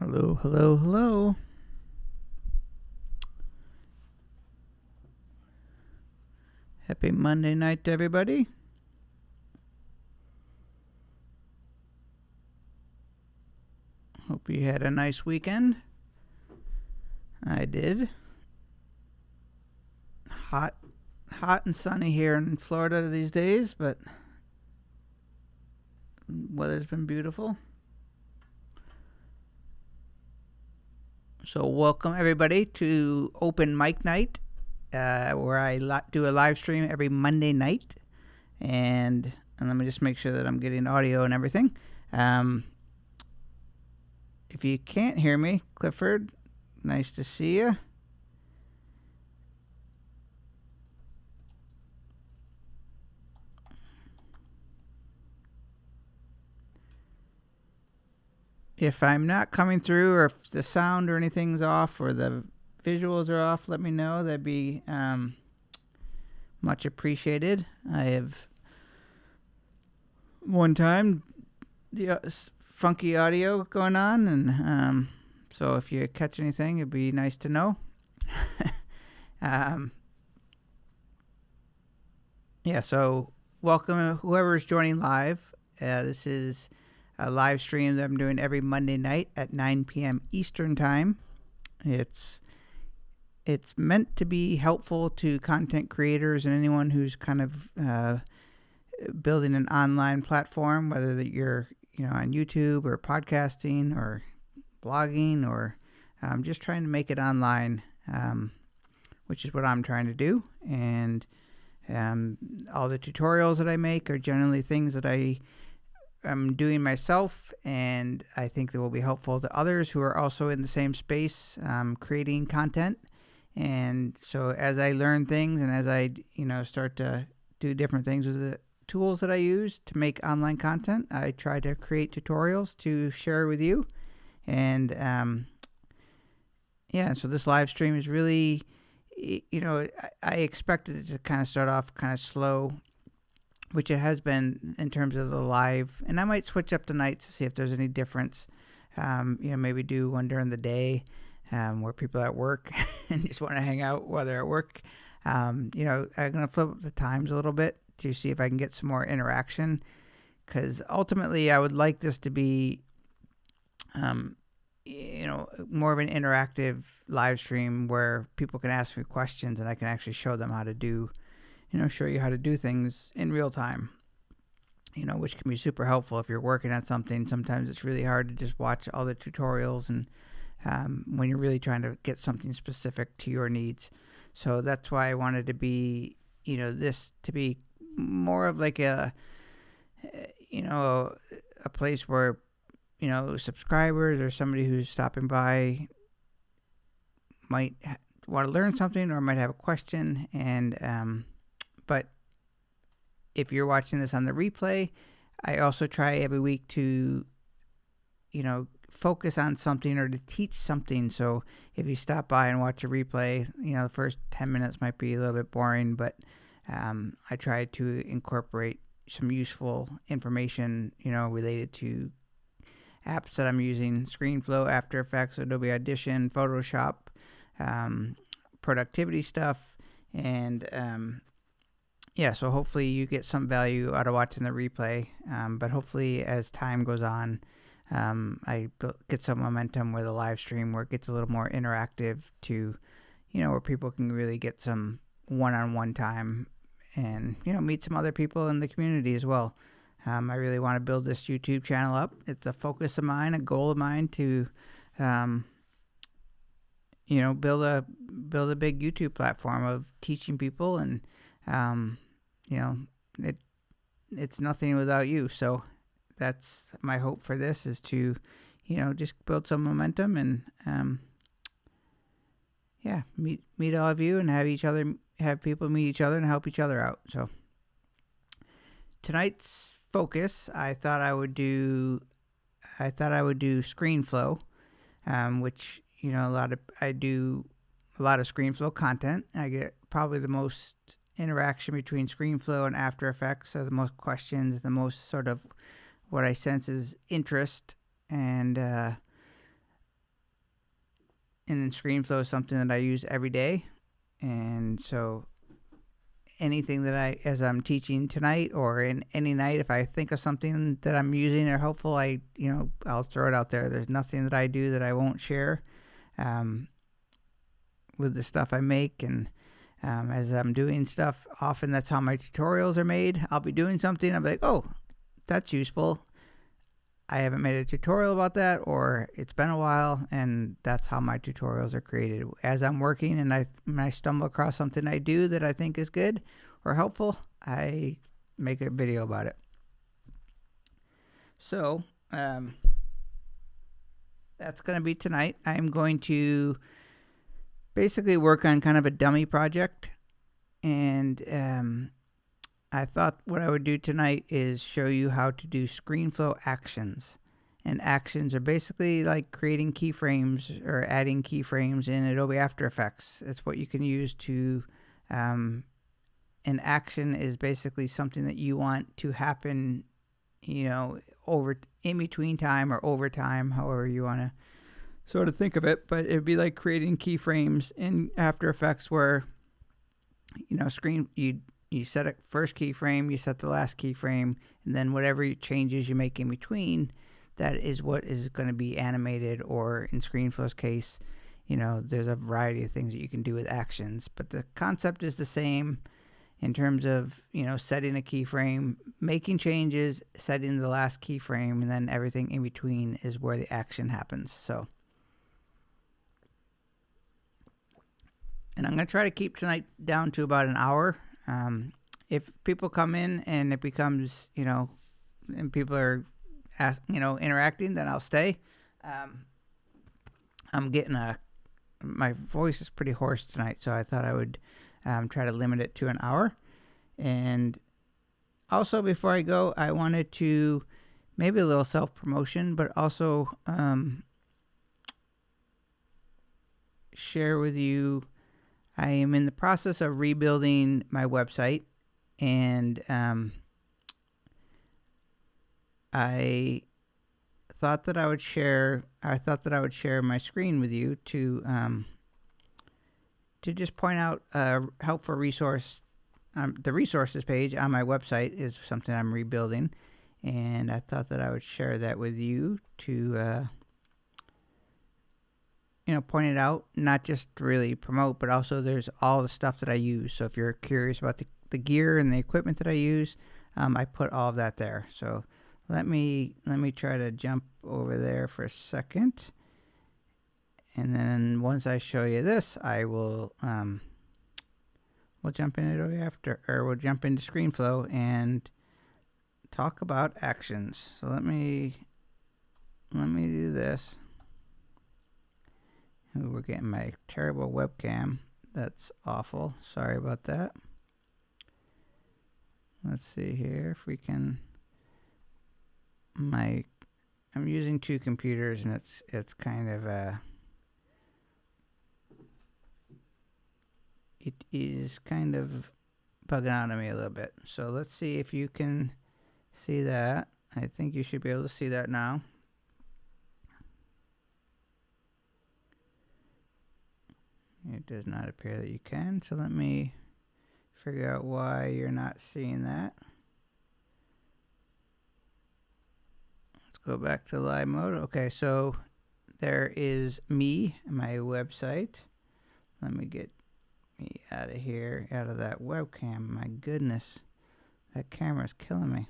Hello, hello, hello. Happy Monday night to everybody. Hope you had a nice weekend. I did. Hot and sunny here in Florida these days, but weather's been beautiful. So welcome everybody to Open Mic Night, where I do a live stream every Monday night. And let me just make sure that I'm getting audio and everything. If you can't hear me, Clifford, nice to see you. If I'm not coming through, or if the sound or anything's off, or the visuals are off, let me know. That'd be much appreciated. I have one time the funky audio going on, and so if you catch anything, it'd be nice to know. Yeah, so welcome whoever's joining live. This is a live stream that I'm doing every Monday night at 9 p.m. Eastern Time. It's meant to be helpful to content creators and anyone who's kind of building an online platform, whether that you're on YouTube or podcasting or blogging or just trying to make it online, which is what I'm trying to do. And all the tutorials that I make are generally things that I'm doing myself, and I think that will be helpful to others who are also in the same space, creating content. And so as I learn things and as I start to do different things with the tools that I use to make online content, I try to create tutorials to share with you. And yeah, so this live stream is really, I expected it to kind of start off kind of slow, which it has been in terms of the live. And I might switch up the nights to see if there's any difference. Maybe do one during the day where people are at work and just want to hang out while they're at work. I'm going to flip up the times a little bit to see if I can get some more interaction. Because ultimately, I would like this to be, more of an interactive live stream where people can ask me questions and I can actually show them how to do, show you how to do things in real time, which can be super helpful if you're working at something. Sometimes it's really hard to just watch all the tutorials and when you're really trying to get something specific to your needs. So that's why I wanted to be, this to be more of like a place where, subscribers or somebody who's stopping by might want to learn something or might have a question. And, but if you're watching this on the replay, I also try every week to, focus on something or to teach something. So if you stop by and watch a replay, the first 10 minutes might be a little bit boring, but I try to incorporate some useful information, related to apps that I'm using: ScreenFlow, After Effects, Adobe Audition, Photoshop, productivity stuff. And yeah, so hopefully you get some value out of watching the replay. But hopefully as time goes on, I get some momentum with a live stream where it gets a little more interactive to, where people can really get some one-on-one time and, meet some other people in the community as well. I really want to build this YouTube channel up. It's a focus of mine, a goal of mine to, build a big YouTube platform of teaching people. And, it's nothing without you. So that's my hope for this, is to, just build some momentum and, yeah, meet all of you and have people meet each other and help each other out. So tonight's focus, I thought I would do ScreenFlow, which, I do a lot of ScreenFlow content. I get probably the most interaction between ScreenFlow and After Effects, so the most questions, the most sort of what I sense is interest. And and ScreenFlow is something that I use every day. And so anything that as I'm teaching tonight or in any night, if I think of something that I'm using or helpful, I'll throw it out there. There's nothing that I do that I won't share with the stuff I make. And as I'm doing stuff, often that's how my tutorials are made. I'll be doing something, I'm like, oh, that's useful. I haven't made a tutorial about that, or it's been a while, and that's how my tutorials are created. As I'm working and when I stumble across something I do that I think is good or helpful, I make a video about it. So that's going to be tonight. I'm going to basically work on kind of a dummy project, and I thought what I would do tonight is show you how to do ScreenFlow Actions. And actions are basically like creating keyframes or adding keyframes in Adobe After Effects. It's what you can use to, an action is basically something that you want to happen, in between time or over time, however you want to sort of think of it. But it'd be like creating keyframes in After Effects where, you set a first keyframe, you set the last keyframe, and then whatever changes you make in between, that is what is going to be animated. Or in ScreenFlow's case, there's a variety of things that you can do with actions. But the concept is the same in terms of, setting a keyframe, making changes, setting the last keyframe, and then everything in between is where the action happens. So, and I'm going to try to keep tonight down to about an hour. If people come in and it becomes, and people are interacting, then I'll stay. I'm getting my voice is pretty hoarse tonight, so I thought I would try to limit it to an hour. And also, before I go, I wanted to maybe a little self-promotion, but also share with you, I am in the process of rebuilding my website, and I thought that I would share my screen with you to just point out a helpful resource. The resources page on my website is something I'm rebuilding, and I thought that I would share that with you to point it out, not just really promote, but also there's all the stuff that I use. So if you're curious about the gear and the equipment that I use, I put all of that there. So let me try to jump over there for a second, and then once I show you this, I will we'll jump into we'll jump into ScreenFlow and talk about actions. So let me do this. Ooh, we're getting my terrible webcam. That's awful. Sorry about that. Let's see here if we can. I'm using two computers, and it's kind of it is kind of bugging out on me a little bit. So let's see if you can see that. I think you should be able to see that now. It does not appear that you can, so let me figure out why you're not seeing that. Let's go back to live mode. Okay, so there is my website. Let me get me out of here, out of that webcam. My goodness, that camera's killing me.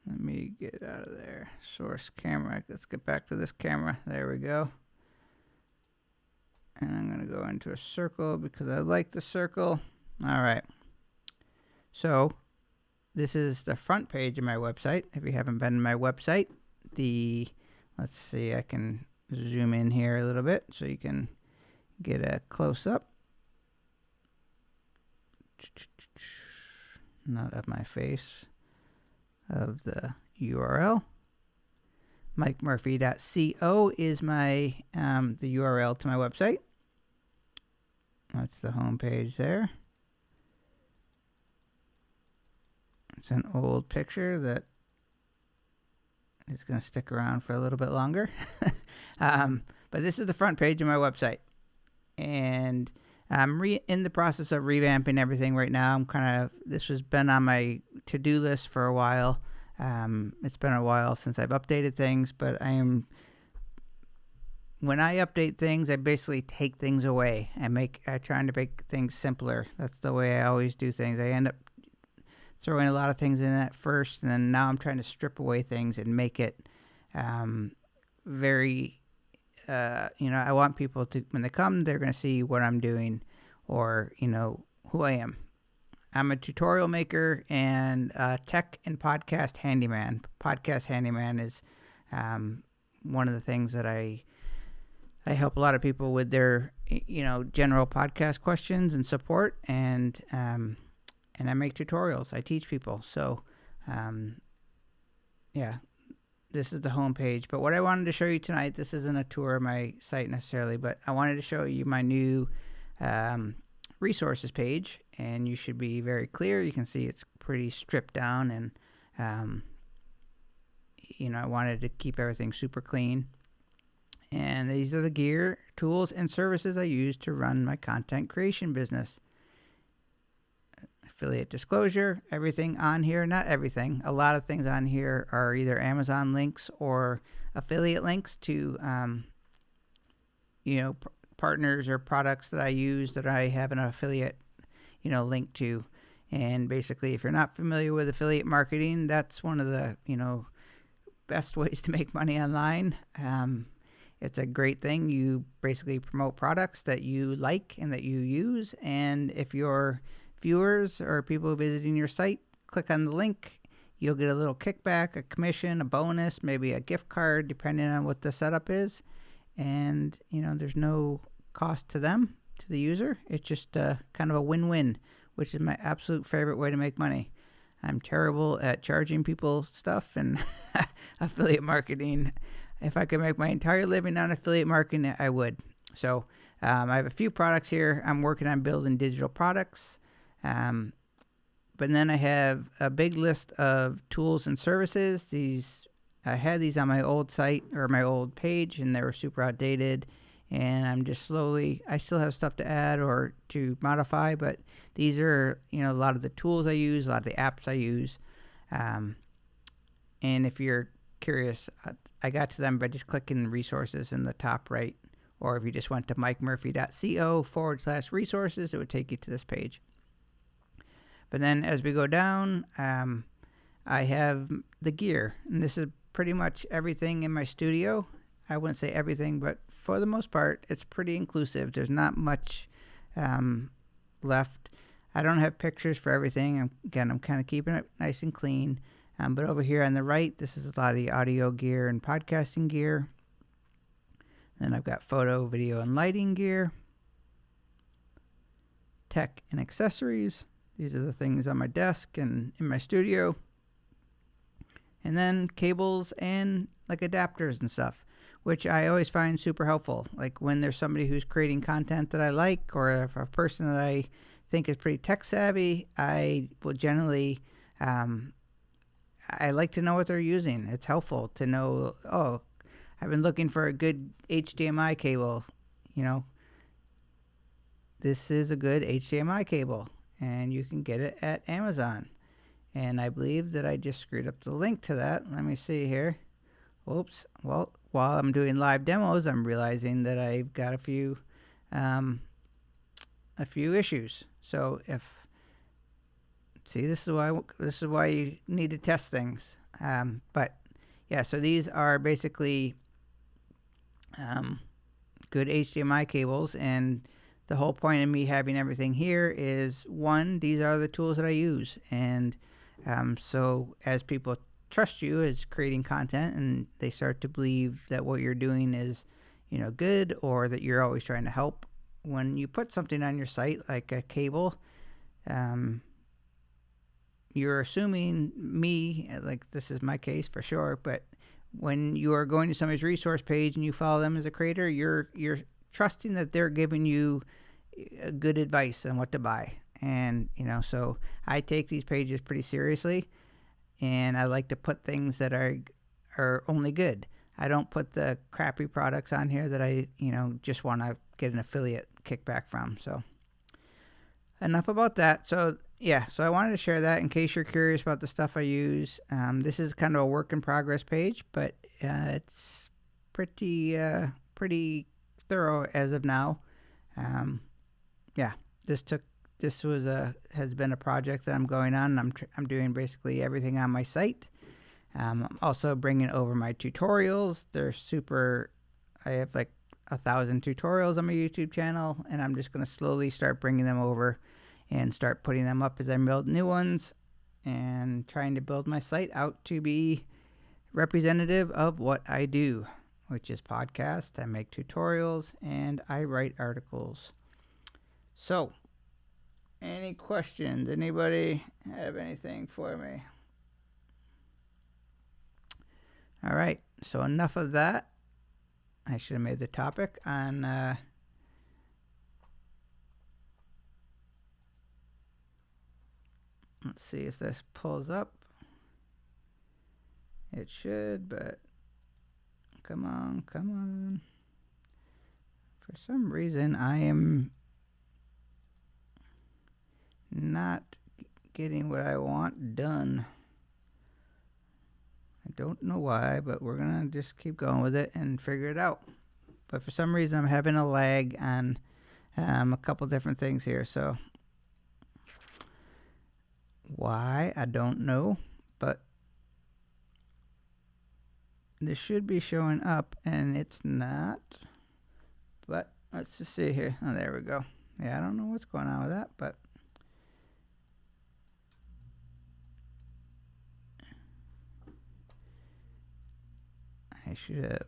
Let me get out of there. Source camera. Let's get back to this camera. There we go. And I'm going to go into a circle because I like the circle. All right. So this is the front page of my website. If you haven't been to my website, let's see, I can zoom in here a little bit so you can get a close-up. Not of my face. Of the URL. MikeMurphy.co is my the URL to my website. That's the home page there. It's an old picture that is going to stick around for a little bit longer. But this is the front page of my website. And I'm in the process of revamping everything right now. This has been on my to-do list for a while. It's been a while since I've updated things, but when I update things, I basically take things away and I trying to make things simpler. That's the way I always do things. I end up throwing a lot of things in at first, and then now I'm trying to strip away things and make it very, I want people to, when they come, they're going to see what I'm doing or, who I am. I'm a tutorial maker and tech and podcast handyman. Podcast handyman is one of the things that I help a lot of people with their, general podcast questions and support, and I make tutorials. I teach people. So, this is the home page. But what I wanted to show you tonight, this isn't a tour of my site necessarily, but I wanted to show you my new resources page, and you should be very clear. You can see it's pretty stripped down, and I wanted to keep everything super clean. And these are the gear, tools, and services I use to run my content creation business. Affiliate disclosure, everything on here, not everything, a lot of things on here are either Amazon links or affiliate links to, partners or products that I use that I have an affiliate, link to. And basically, if you're not familiar with affiliate marketing, that's one of the, best ways to make money online. It's a great thing. You basically promote products that you like and that you use. And if your viewers or people visiting your site click on the link, you'll get a little kickback, a commission, a bonus, maybe a gift card, depending on what the setup is. And, there's no cost to them, to the user. It's just kind of a win-win, which is my absolute favorite way to make money. I'm terrible at charging people stuff and affiliate marketing. If I could make my entire living on affiliate marketing, I would. So I have a few products here. I'm working on building digital products. But then I have a big list of tools and services. I had these on my old site or my old page, and they were super outdated. And I'm just I still have stuff to add or to modify, but these are, a lot of the tools I use, a lot of the apps I use. And if you're curious, I got to them by just clicking resources in the top right, or if you just went to mikemurphy.co/resources, it would take you to this page. But then as we go down, I have the gear, and this is pretty much everything in my studio. I wouldn't say everything, but for the most part, it's pretty inclusive. There's not much left. I don't have pictures for everything. I'm kind of keeping it nice and clean. But over here on the right, this is a lot of the audio gear and podcasting gear. Then I've got photo, video, and lighting gear. Tech and accessories. These are the things on my desk and in my studio. And then cables and like adapters and stuff, which I always find super helpful. Like when there's somebody who's creating content that I like, or if a person that I think is pretty tech savvy, I will generally... I like to know what they're using. It's helpful to know, I've been looking for a good HDMI cable. This is a good HDMI cable, and you can get it at Amazon. And I believe that I just screwed up the link to that. Let me see here. Oops. Well, while I'm doing live demos, I'm realizing that I've got a few issues. So this is why you need to test things. But yeah, so these are basically good HDMI cables, and the whole point of me having everything here is, one, these are the tools that I use, and so as people trust you as creating content and they start to believe that what you're doing is good, or that you're always trying to help, when you put something on your site like a cable, you're assuming me, like this is my case for sure, but when you are going to somebody's resource page and you follow them as a creator, you're trusting that they're giving you good advice on what to buy. And so I take these pages pretty seriously, and I like to put things that are are only good. I don't put the crappy products on here that I, just want to get an affiliate kickback from. So enough about that. So yeah, so I wanted to share that in case you're curious about the stuff I use. This is kind of a work in progress page, but it's pretty thorough as of now. Yeah, this has been a project that I'm going on. And I'm doing basically everything on my site. I'm also bringing over my tutorials. They're super. I have like 1,000 tutorials on my YouTube channel, and I'm just going to slowly start bringing them over and start putting them up as I build new ones and trying to build my site out to be representative of what I do, which is podcast. I make tutorials and I write articles. So, any questions? Anybody have anything for me? All right, so enough of that. I should have made the topic on let's see if this pulls up. It should, but come on. For some reason, I am not getting what I want done. I don't know why, but we're going to just keep going with it and figure it out. But for some reason, I'm having a lag on a couple different things here. So why, I don't know. But this should be showing up, and it's not. But let's just see here. Oh, there we go. Yeah, I don't know what's going on with that, but I should have.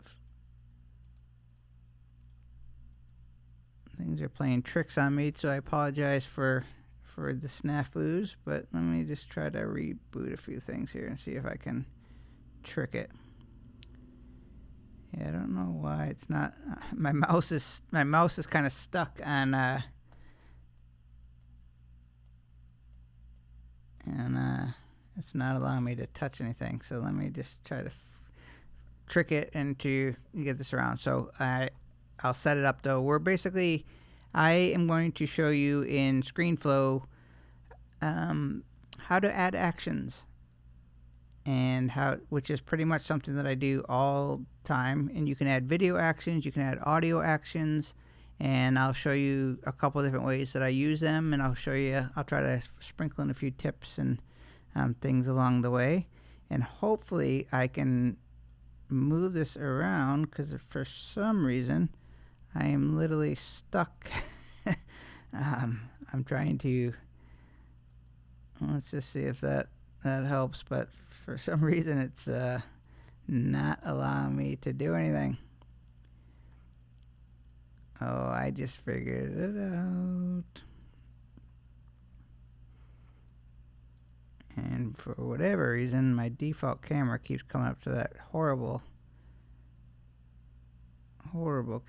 Things are playing tricks on me, so I apologize for the snafus, but let me just try to reboot a few things here and see if I can trick it. Yeah, I don't know why it's not. My mouse is kind of stuck on and it's not allowing me to touch anything. So let me just try to trick it into get this around. So I'll set it up though. I am going to show you in ScreenFlow how to add actions, and which is pretty much something that I do all time. And you can add video actions, you can add audio actions, and I'll show you a couple of different ways that I use them, and I'll try to sprinkle in a few tips and things along the way. And hopefully I can move this around, because for some reason I am literally stuck. I'm trying to, let's just see if that helps, but for some reason it's not allowing me to do anything. Oh, I just figured it out. And for whatever reason, my default camera keeps coming up to that horrible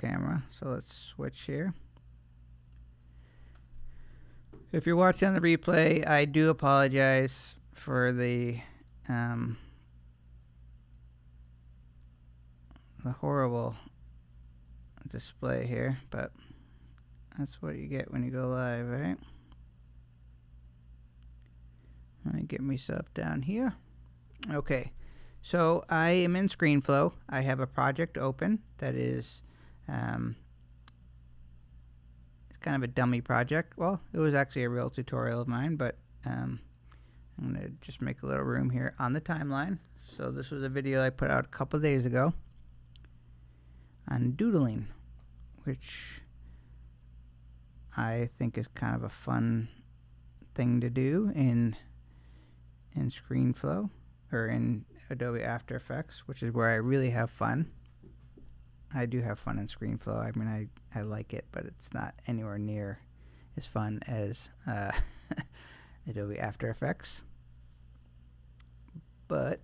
camera. So let's switch here. If you're watching on the replay, I do apologize for the horrible display here, but that's what you get when you go live, right? Let me get myself down here. Okay, so I am in ScreenFlow. I have a project open that is it's kind of a dummy project. Well, it was actually a real tutorial of mine, but I'm going to just make a little room here on the timeline. So this was a video I put out a couple days ago on doodling, which I think is kind of a fun thing to do in ScreenFlow, or in Adobe After Effects, which is where I really have fun. I do have fun in ScreenFlow. I mean, I like it, but it's not anywhere near as fun as Adobe After Effects. But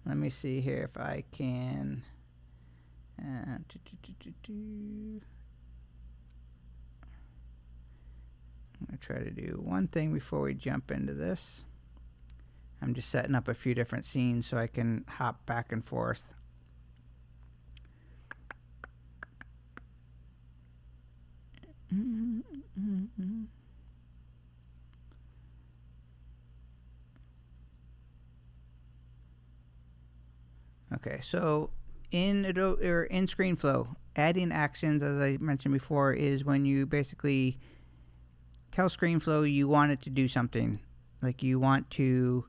let me see here if I can. I'm going to try to do one thing before we jump into this. I'm just setting up a few different scenes so I can hop back and forth. Okay, so in ScreenFlow, adding actions, as I mentioned before, is when you basically tell ScreenFlow you want it to do something. Like you want to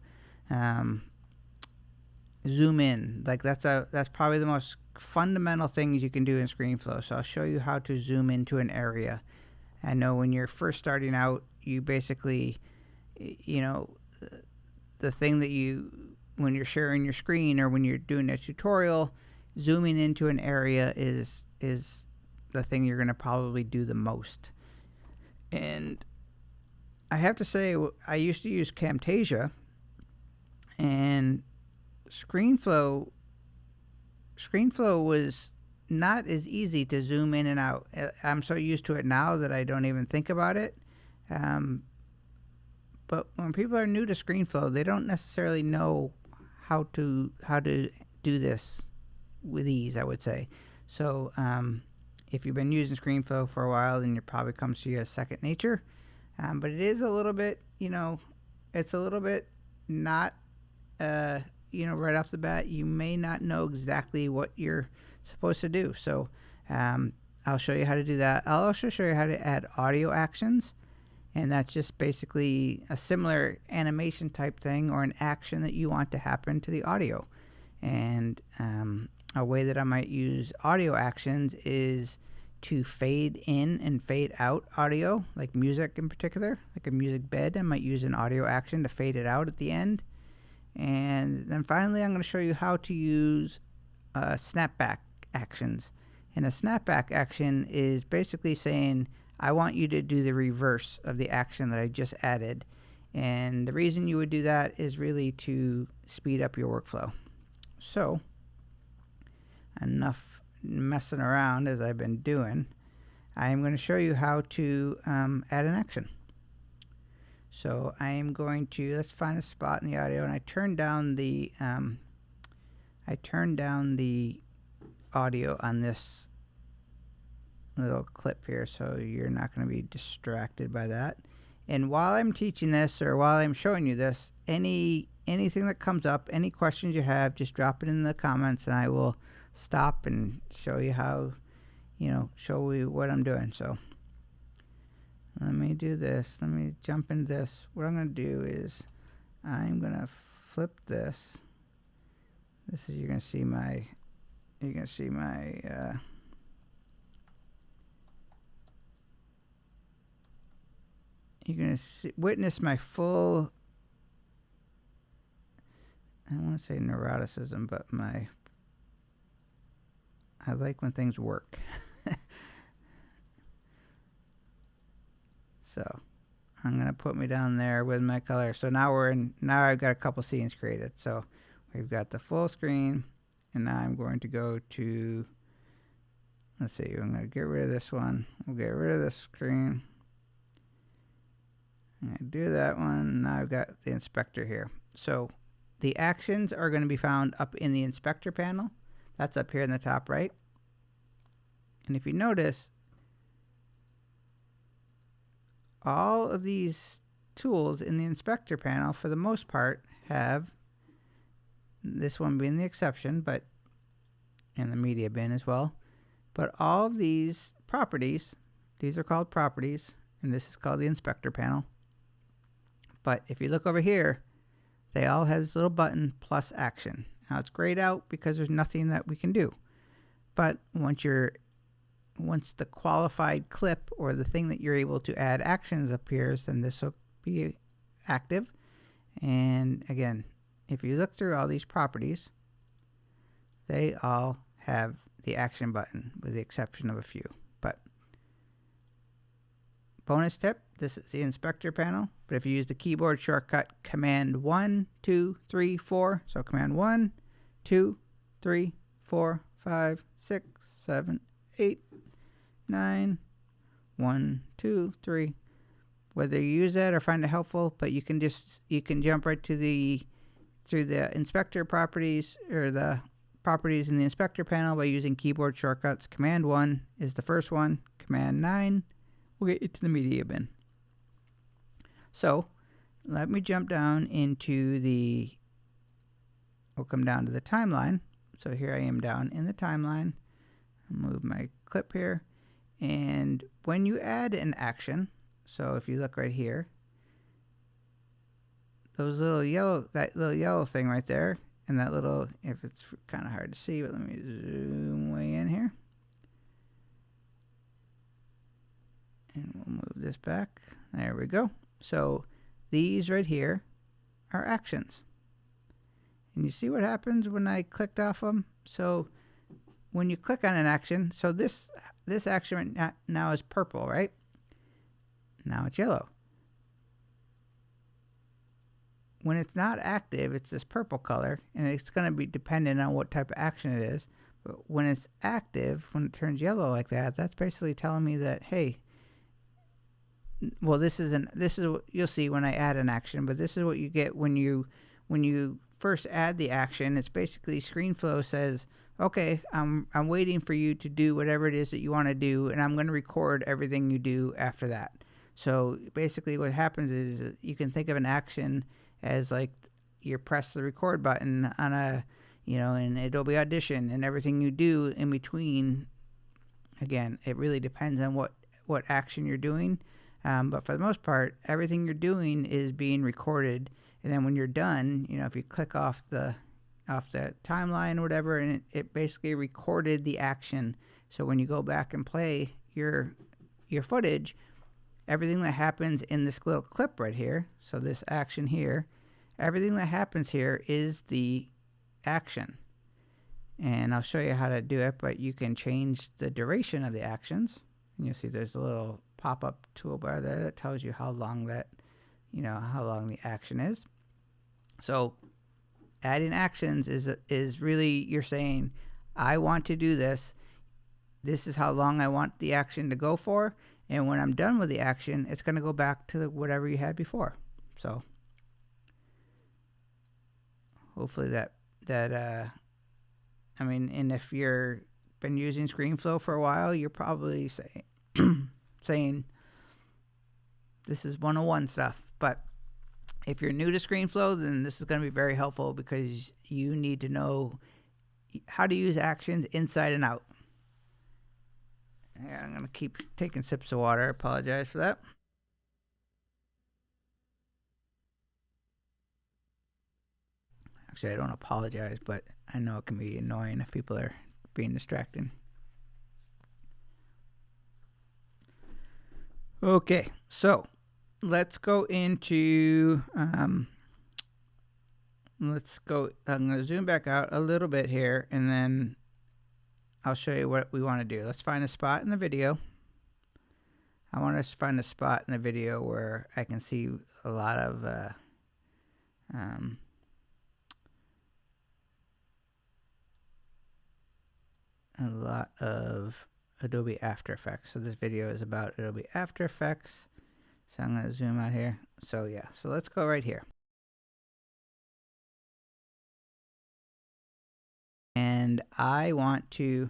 zoom in. Like that's probably the most fundamental things you can do in ScreenFlow. So I'll show you how to zoom into an area. I know when you're first starting out, you basically, you know, the thing that when you're sharing your screen or when you're doing a tutorial, zooming into an area is the thing you're going to probably do the most. And I have to say, I used to use Camtasia, and ScreenFlow was not as easy to zoom in and out. I'm so used to it now that I don't even think about it. But when people are new to ScreenFlow, they don't necessarily know how to do this with ease, I would say. So if you've been using ScreenFlow for a while, then it probably comes to you as second nature. But it is a little bit, it's a little bit not, right off the bat, you may not know exactly what you're supposed to do. So I'll show you how to do that. I'll also show you how to add audio actions. And that's just basically a similar animation type thing or an action that you want to happen to the audio. And a way that I might use audio actions is to fade in and fade out audio, like music in particular, like a music bed. I might use an audio action to fade it out at the end. And then finally, I'm going to show you how to use snapback actions. And a snapback action is basically saying, I want you to do the reverse of the action that I just added. And the reason you would do that is really to speed up your workflow. So, enough messing around as I've been doing. I am going to show you how to add an action. So I am going to, let's find a spot in the audio, and I turn down the audio on this little clip here, so you're not going to be distracted by that. And while I'm teaching this, or while I'm showing you this, anything that comes up, any questions you have, just drop it in the comments, and I will stop and show you how, show you what I'm doing. So let me do this. Let me jump into this. What I'm going to do is I'm going to flip this. This is, you're going to see my you're going to witness my full, I don't want to say neuroticism, but I like when things work. So I'm going to put me down there with my color. So now I've got a couple scenes created. So we've got the full screen, and now I'm going to go to, let's see, I'm going to get rid of this one. We'll get rid of this screen. I'm going to do that one. Now I've got the inspector here. So the actions are going to be found up in the inspector panel. That's up here in the top right. And if you notice, all of these tools in the inspector panel, for the most part, have, this one being the exception, but in the media bin as well. But all of these properties, these are called properties, and this is called the inspector panel. But if you look over here, they all have this little button plus action. Now it's grayed out because there's nothing that we can do. But once the qualified clip or the thing that you're able to add actions appears, then this will be active. And again, if you look through all these properties, they all have the action button with the exception of a few. But bonus tip, this is the inspector panel, but if you use the keyboard shortcut Command 1, 2, 3, 4, so Command 1, 2, 3, 4, 5, 6, 7, 8, 9, 1, 2, 3. Whether you use that or find it helpful, but you can jump right to the through the inspector properties, or the properties in the inspector panel, by using keyboard shortcuts. Command 1 is the first one. Command 9 will get you to the media bin. So let me jump down into the, we'll come down to the timeline. So here I am down in the timeline. I'll move my clip here. And when you add an action, so if you look right here, those little yellow, that little yellow thing right there, and that little, if it's kind of hard to see, but let me zoom way in here. And we'll move this back. There we go. So these right here are actions. And you see what happens when I clicked off them? So when you click on an action, so this action right now is purple, right? Now it's yellow. When it's not active, it's this purple color, and it's going to be dependent on what type of action it is. But when it's active, when it turns yellow like that, that's basically telling me that, hey, well, this is what you'll see when I add an action, but this is what you get when you first add the action. It's basically ScreenFlow says, okay, I'm waiting for you to do whatever it is that you want to do, and I'm going to record everything you do after that. So basically what happens is you can think of an action as like you press the record button on a, in Adobe Audition, and everything you do in between, again, it really depends on what action you're doing. But for the most part, everything you're doing is being recorded. And then when you're done, if you click off the timeline or whatever, and it basically recorded the action. So when you go back and play your footage, everything that happens in this little clip right here, so this action here, everything that happens here is the action. And I'll show you how to do it, but you can change the duration of the actions. And you'll see there's a little pop-up toolbar there that tells you how long that, how long the action is. So adding actions is really, you're saying, I want to do this. This is how long I want the action to go for. And when I'm done with the action, it's going to go back to whatever you had before. So hopefully and if you're been using ScreenFlow for a while, you're probably saying this is 101 stuff. But if you're new to ScreenFlow, then this is going to be very helpful, because you need to know how to use actions inside and out. Yeah, I'm going to keep taking sips of water. I apologize for that. Actually, I don't apologize, but I know it can be annoying if people are being distracting. Okay, so let's go into, I'm going to zoom back out a little bit here, and then I'll show you what we want to do. Let's find a spot in the video. I want to find a spot in the video where I can see a lot of Adobe After Effects. So this video is about Adobe After Effects. So I'm going to zoom out here. So yeah, so let's go right here. And I want to,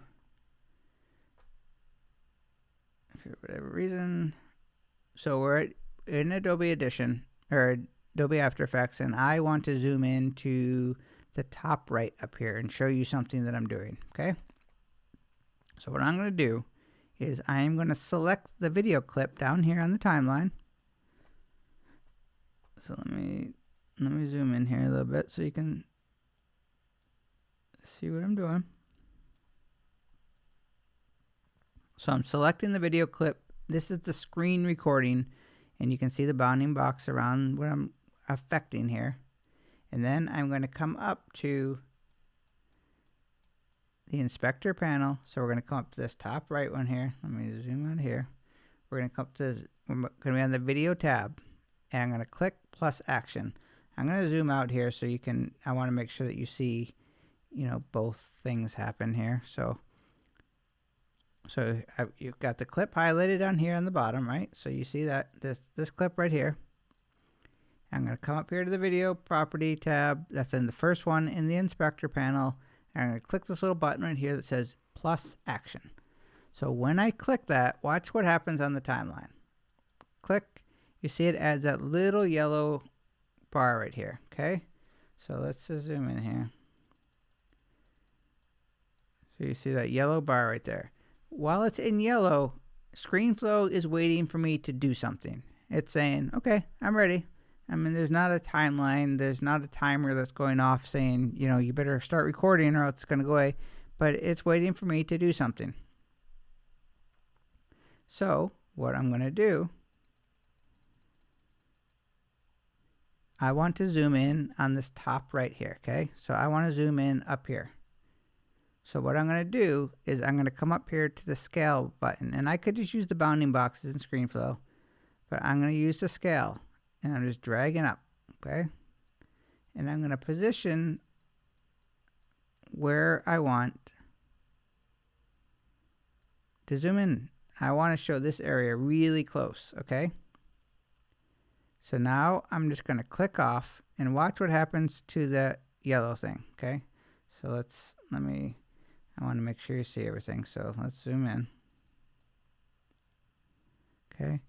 for whatever reason, so we're in Adobe Audition, or Adobe After Effects, and I want to zoom in to the top right up here and show you something that I'm doing, okay? So what I'm going to do is I'm going to select the video clip down here on the timeline. So let me zoom in here a little bit so you can see what I'm doing. So I'm selecting the video clip. This is the screen recording, and you can see the bounding box around what I'm affecting here. And then I'm going to come up to the inspector panel. So we're going to come up to this top right one here. Let me zoom out here. We're going to come up to we're going to be on the video tab, and I'm going to click plus action. I'm going to zoom out here so you can, I want to make sure that you see, both things happen here. So you've got the clip highlighted down here on the bottom, right? So you see that this clip right here. I'm going to come up here to the video property tab. That's in the first one in the inspector panel. And I'm going to click this little button right here that says plus action. So when I click that, watch what happens on the timeline. Click, you see it adds that little yellow bar right here, okay? So let's just zoom in here. So you see that yellow bar right there. While it's in yellow, ScreenFlow is waiting for me to do something. It's saying, okay, I'm ready. I mean, there's not a timeline. There's not a timer that's going off saying, you know, you better start recording or else it's going to go away. But it's waiting for me to do something. So what I'm going to do, I want to zoom in on this top right here, okay? So I want to zoom in up here. So what I'm going to do is I'm going to come up here to the scale button. And I could just use the bounding boxes in ScreenFlow, but I'm going to use the scale. And I'm just dragging up, okay? And I'm going to position where I want to zoom in. I want to show this area really close, okay? So now I'm just going to click off and watch what happens to the yellow thing, okay? So I want to make sure you see everything. So let's zoom in. Okay.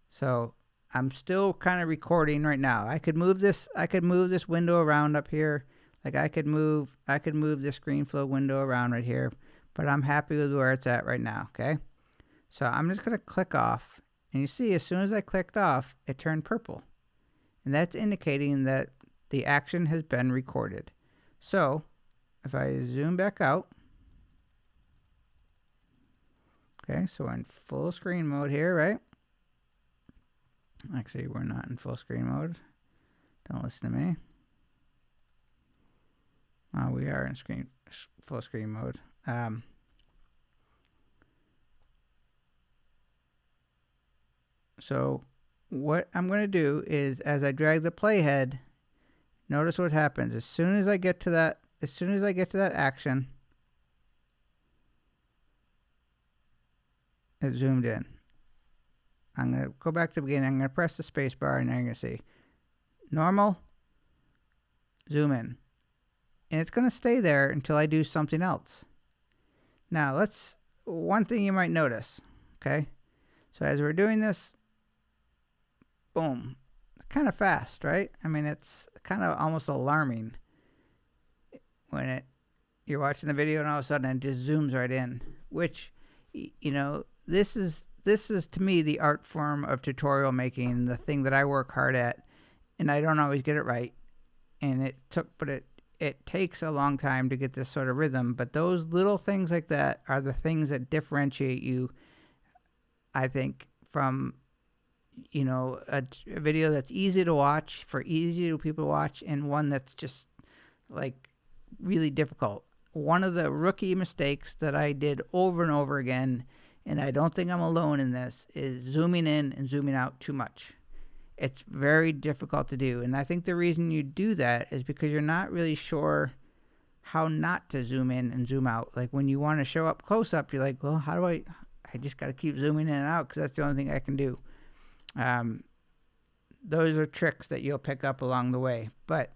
So I'm still kind of recording right now. I could move this window around up here. Like I could move the ScreenFlow window around right here, but I'm happy with where it's at right now, okay? So I'm just going to click off, and you see as soon as I clicked off, it turned purple. And that's indicating that the action has been recorded. So if I zoom back out, okay, so we're in full screen mode here, right? Actually, we're not in full screen mode. Don't listen to me. Oh, we are in full screen mode. So what I'm going to do is, as I drag the playhead, notice what happens. As soon as I get to that action, it zoomed in. I'm going to go back to the beginning. I'm going to press the space bar, and I'm going to see normal, zoom in. And it's going to stay there until I do something else. Now, one thing you might notice, okay? So as we're doing this, boom, it's kind of fast, right? I mean, it's kind of almost alarming when you're watching the video and all of a sudden it just zooms right in, which, you know, this is to me the art form of tutorial making, the thing that I work hard at, and I don't always get it right. And it takes a long time to get this sort of rhythm, but those little things like that are the things that differentiate you, I think, from, you know, a video that's easy to watch, for easy to people to watch, and one that's just like really difficult. One of the rookie mistakes that I did over and over again, and I don't think I'm alone in this, is zooming in and zooming out too much. It's very difficult to do, and I think the reason you do that is because you're not really sure how not to zoom in and zoom out. Like when you want to show up close up, you're like, well, how do I just got to keep zooming in and out because that's the only thing I can do. Those are tricks that you'll pick up along the way, but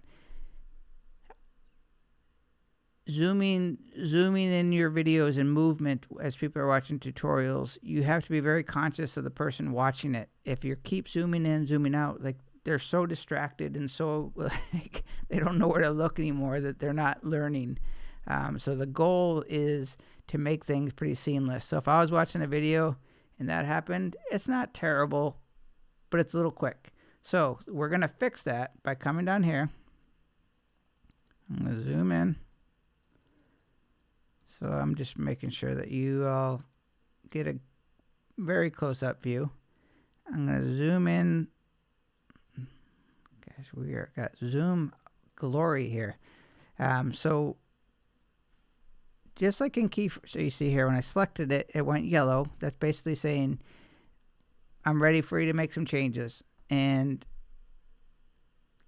zooming in your videos and movement as people are watching tutorials, you have to be very conscious of the person watching it. If you keep zooming in, zooming out, like they're so distracted and so like they don't know where to look anymore that they're not learning. So the goal is to make things pretty seamless. So if I was watching a video and that happened, it's not terrible, but it's a little quick. So we're going to fix that by coming down here. I'm going to zoom in. So I'm just making sure that you all get a very close-up view. I'm going to zoom in. Guys, got zoom glory here. So just like in so you see here, when I selected it, it went yellow. That's basically saying I'm ready for you to make some changes. And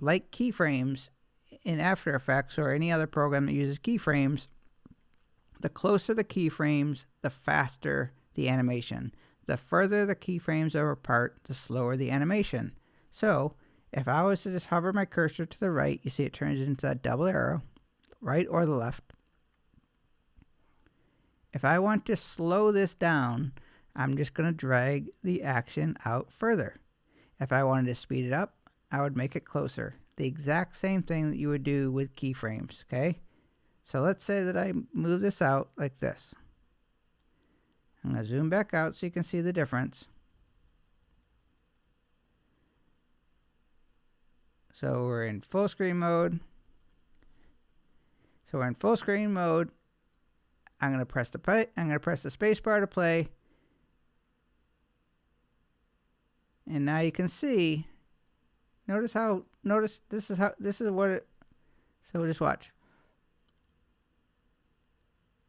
like keyframes in After Effects or any other program that uses keyframes, the closer the keyframes, the faster the animation. The further the keyframes are apart, the slower the animation. So If I was to just hover my cursor to the right, you see it turns into that double arrow, right or the left. If I want to slow this down, I'm just going to drag the action out further. If I wanted to speed it up, I would make it closer. The exact same thing that you would do with keyframes, okay? So let's say that I move this out like this. I'm going to zoom back out so you can see the difference. So we're in full screen mode. So we're in full screen mode. I'm going to press the play. I'm going to press the space bar to play. And now you can see, notice this is what it, so just watch.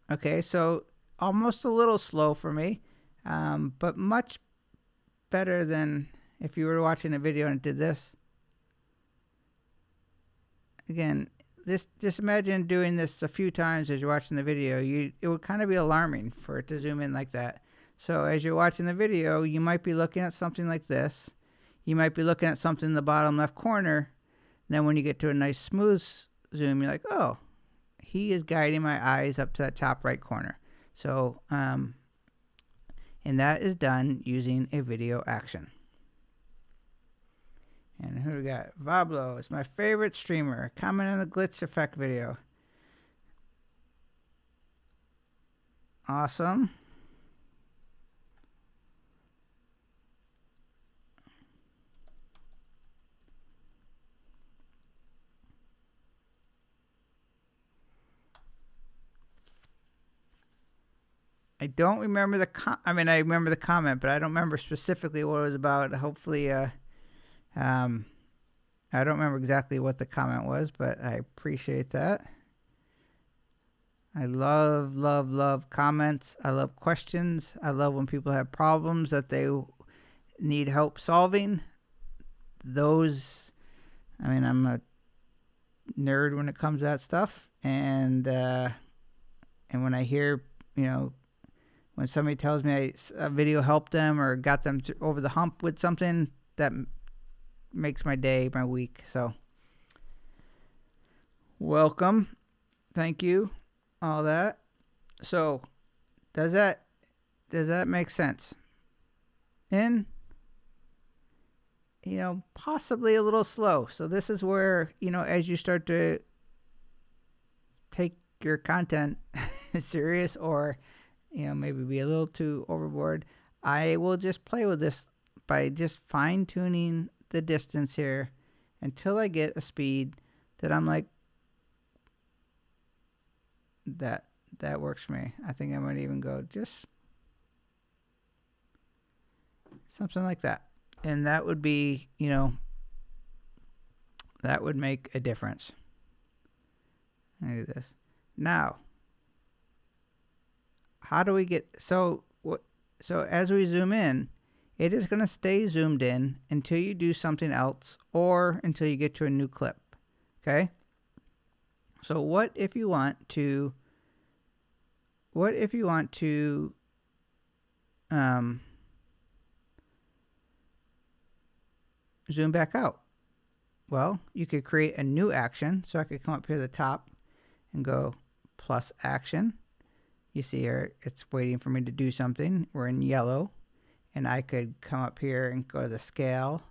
Okay, so almost a little slow for me, but much better than if you were watching a video and it did this. Again, just imagine doing this a few times as you're watching the video. It would kind of be alarming for it to zoom in like that. So as you're watching the video, you might be looking at something like this. You might be looking at something in the bottom left corner. Then when you get to a nice smooth zoom, you're like, oh, he is guiding my eyes up to that top right corner. So, and that is done using a video action. And who we got? Vablo is my favorite streamer. Comment on the glitch effect video. Awesome. I don't remember the I remember the comment, but I don't remember specifically what it was about. Hopefully, I don't remember exactly what the comment was, but I appreciate that. I love, love, love comments. I love questions. I love when people have problems that they need help solving. Those, I'm a nerd when it comes to that stuff. And when I hear, when somebody tells me a video helped them or got them over the hump with something, that makes my day, my week. So welcome. Thank you. All that. So does that make sense? And possibly a little slow. So this is where, as you start to take your content serious, or maybe be a little too overboard, I will just play with this by just fine-tuning the distance here until I get a speed that I'm like, that works for me. I think I might even go just something like that. And that would be, that would make a difference. I do this. Now, how do we get, so as we zoom in, it is going to stay zoomed in until you do something else or until you get to a new clip. Okay? So what if you want to zoom back out? Well, you could create a new action. So I could come up here to the top and go plus action. You see here, it's waiting for me to do something. We're in yellow. And I could come up here and go to the scale.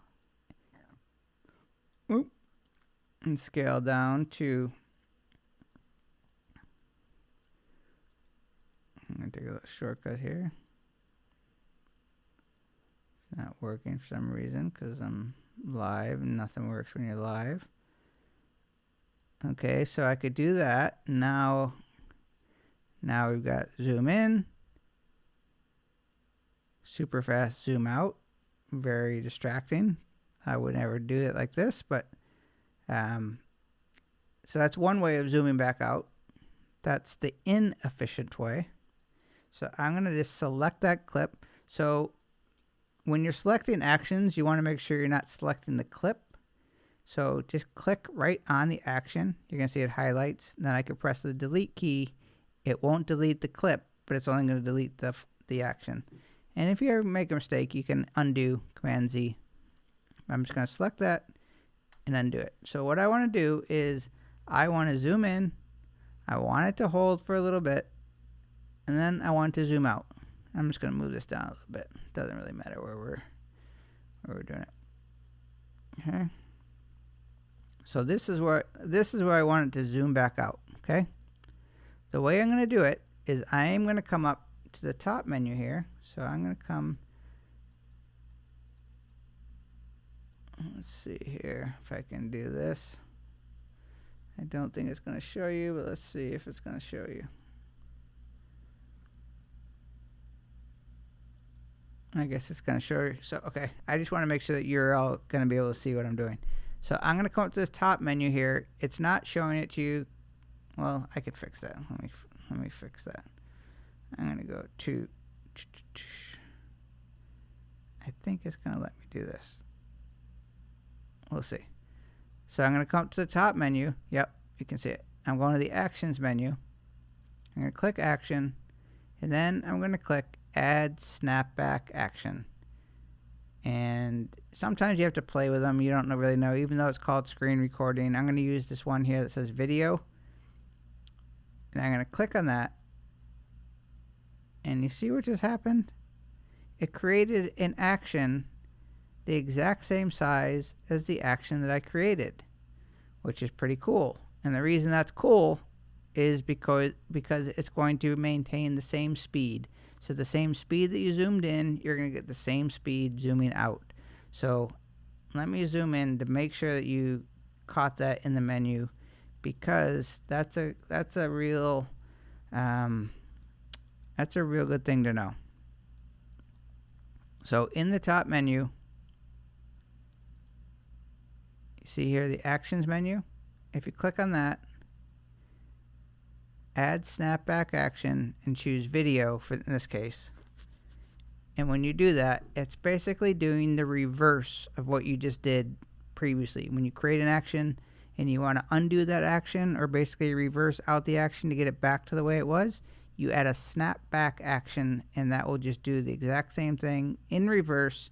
And scale down to, I'm going to take a little shortcut here. It's not working for some reason because I'm live and nothing works when you're live. Okay, so I could do that. Now we've got zoom in, super fast zoom out, very distracting. I would never do it like this, but so that's one way of zooming back out. That's the inefficient way. So I'm going to just select that clip. So when you're selecting actions, you want to make sure you're not selecting the clip. So just click right on the action. You're going to see it highlights. Then I can press the delete key. It won't delete the clip, but it's only going to delete the action. And if you ever make a mistake, you can undo, Command Z. I'm just going to select that, and undo it. So what I want to do is I want to zoom in. I want it to hold for a little bit, and then I want to zoom out. I'm just going to move this down a little bit. Doesn't really matter where we're doing it. Okay. So this is where I want it to zoom back out. Okay. The way I'm going to do it is I am going to come up to the top menu here. So I'm going to come. Let's see here if I can do this. I don't think it's going to show you, but let's see if it's going to show you. I guess it's going to show you. So, okay, I just want to make sure that you're all going to be able to see what I'm doing. So I'm going to come up to this top menu here. It's not showing it to you. Well, I could fix that. Let me fix that. I'm going to go to. I think it's going to let me do this. We'll see. So I'm going to come up to the top menu. Yep, you can see it. I'm going to the Actions menu. I'm going to click Action, and then I'm going to click Add Snapback Action. And sometimes you have to play with them. You don't really know, even though it's called screen recording. I'm going to use this one here that says Video. And I'm going to click on that. And you see what just happened? It created an action the exact same size as the action that I created, which is pretty cool. And the reason that's cool is because it's going to maintain the same speed. So the same speed that you zoomed in, you're going to get the same speed zooming out. So let me zoom in to make sure that you caught that in the menu, because that's a real good thing to know. So in the top menu, see here the Actions menu. If you click on that, add Snapback Action and choose Video in this case. And when you do that, it's basically doing the reverse of what you just did previously. When you create an action and you want to undo that action, or basically reverse out the action to get it back to the way it was, you add a Snapback Action, and that will just do the exact same thing in reverse,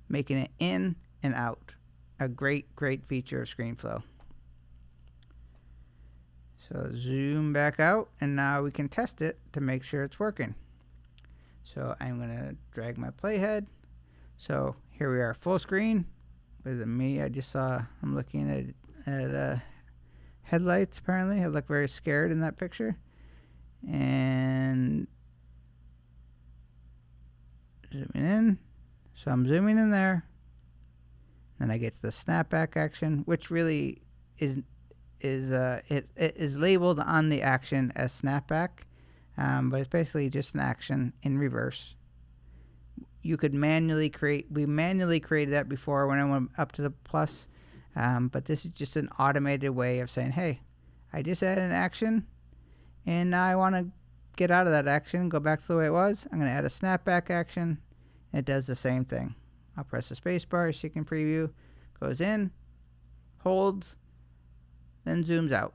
making it in and out. A great feature of ScreenFlow. So zoom back out, and now we can test it to make sure it's working. So I'm going to drag my playhead. So here we are, full screen with me. I just saw, I'm looking at headlights apparently. I look very scared in that picture. And zooming in. So I'm zooming in there. Then I get to the Snapback Action, which really is labeled on the action as Snapback, but it's basically just an action in reverse. You could manually create. We manually created that before when I went up to the plus, but this is just an automated way of saying, hey, I just added an action, and now I want to get out of that action, go back to the way it was. I'm going to add a Snapback Action, and it does the same thing. I'll press the space bar so you can preview. Goes in, holds, then zooms out.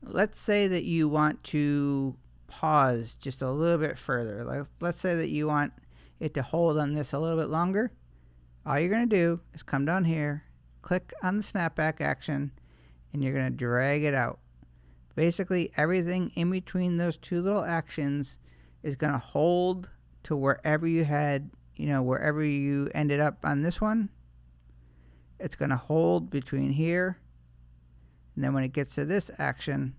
Let's say that you want to pause just a little bit further. Let's say that you want it to hold on this a little bit longer. All you're going to do is come down here, click on the Snapback Action, and you're going to drag it out. Basically, everything in between those two little actions is going to hold to wherever you had, wherever you ended up on this one. It's going to hold between here, and then when it gets to this action,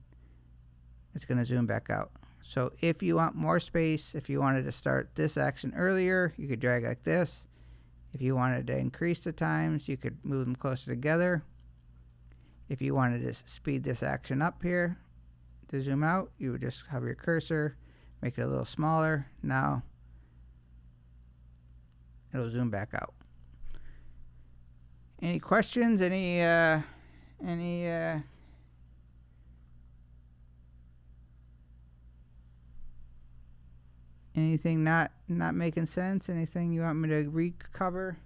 it's going to zoom back out. So if you want more space, if you wanted to start this action earlier, you could drag like this. If you wanted to increase the times, you could move them closer together. If you wanted to speed this action up here to zoom out, you would just have your cursor, make it a little smaller. Now it'll zoom back out. Any questions? Anything not making sense? Anything you want me to recover?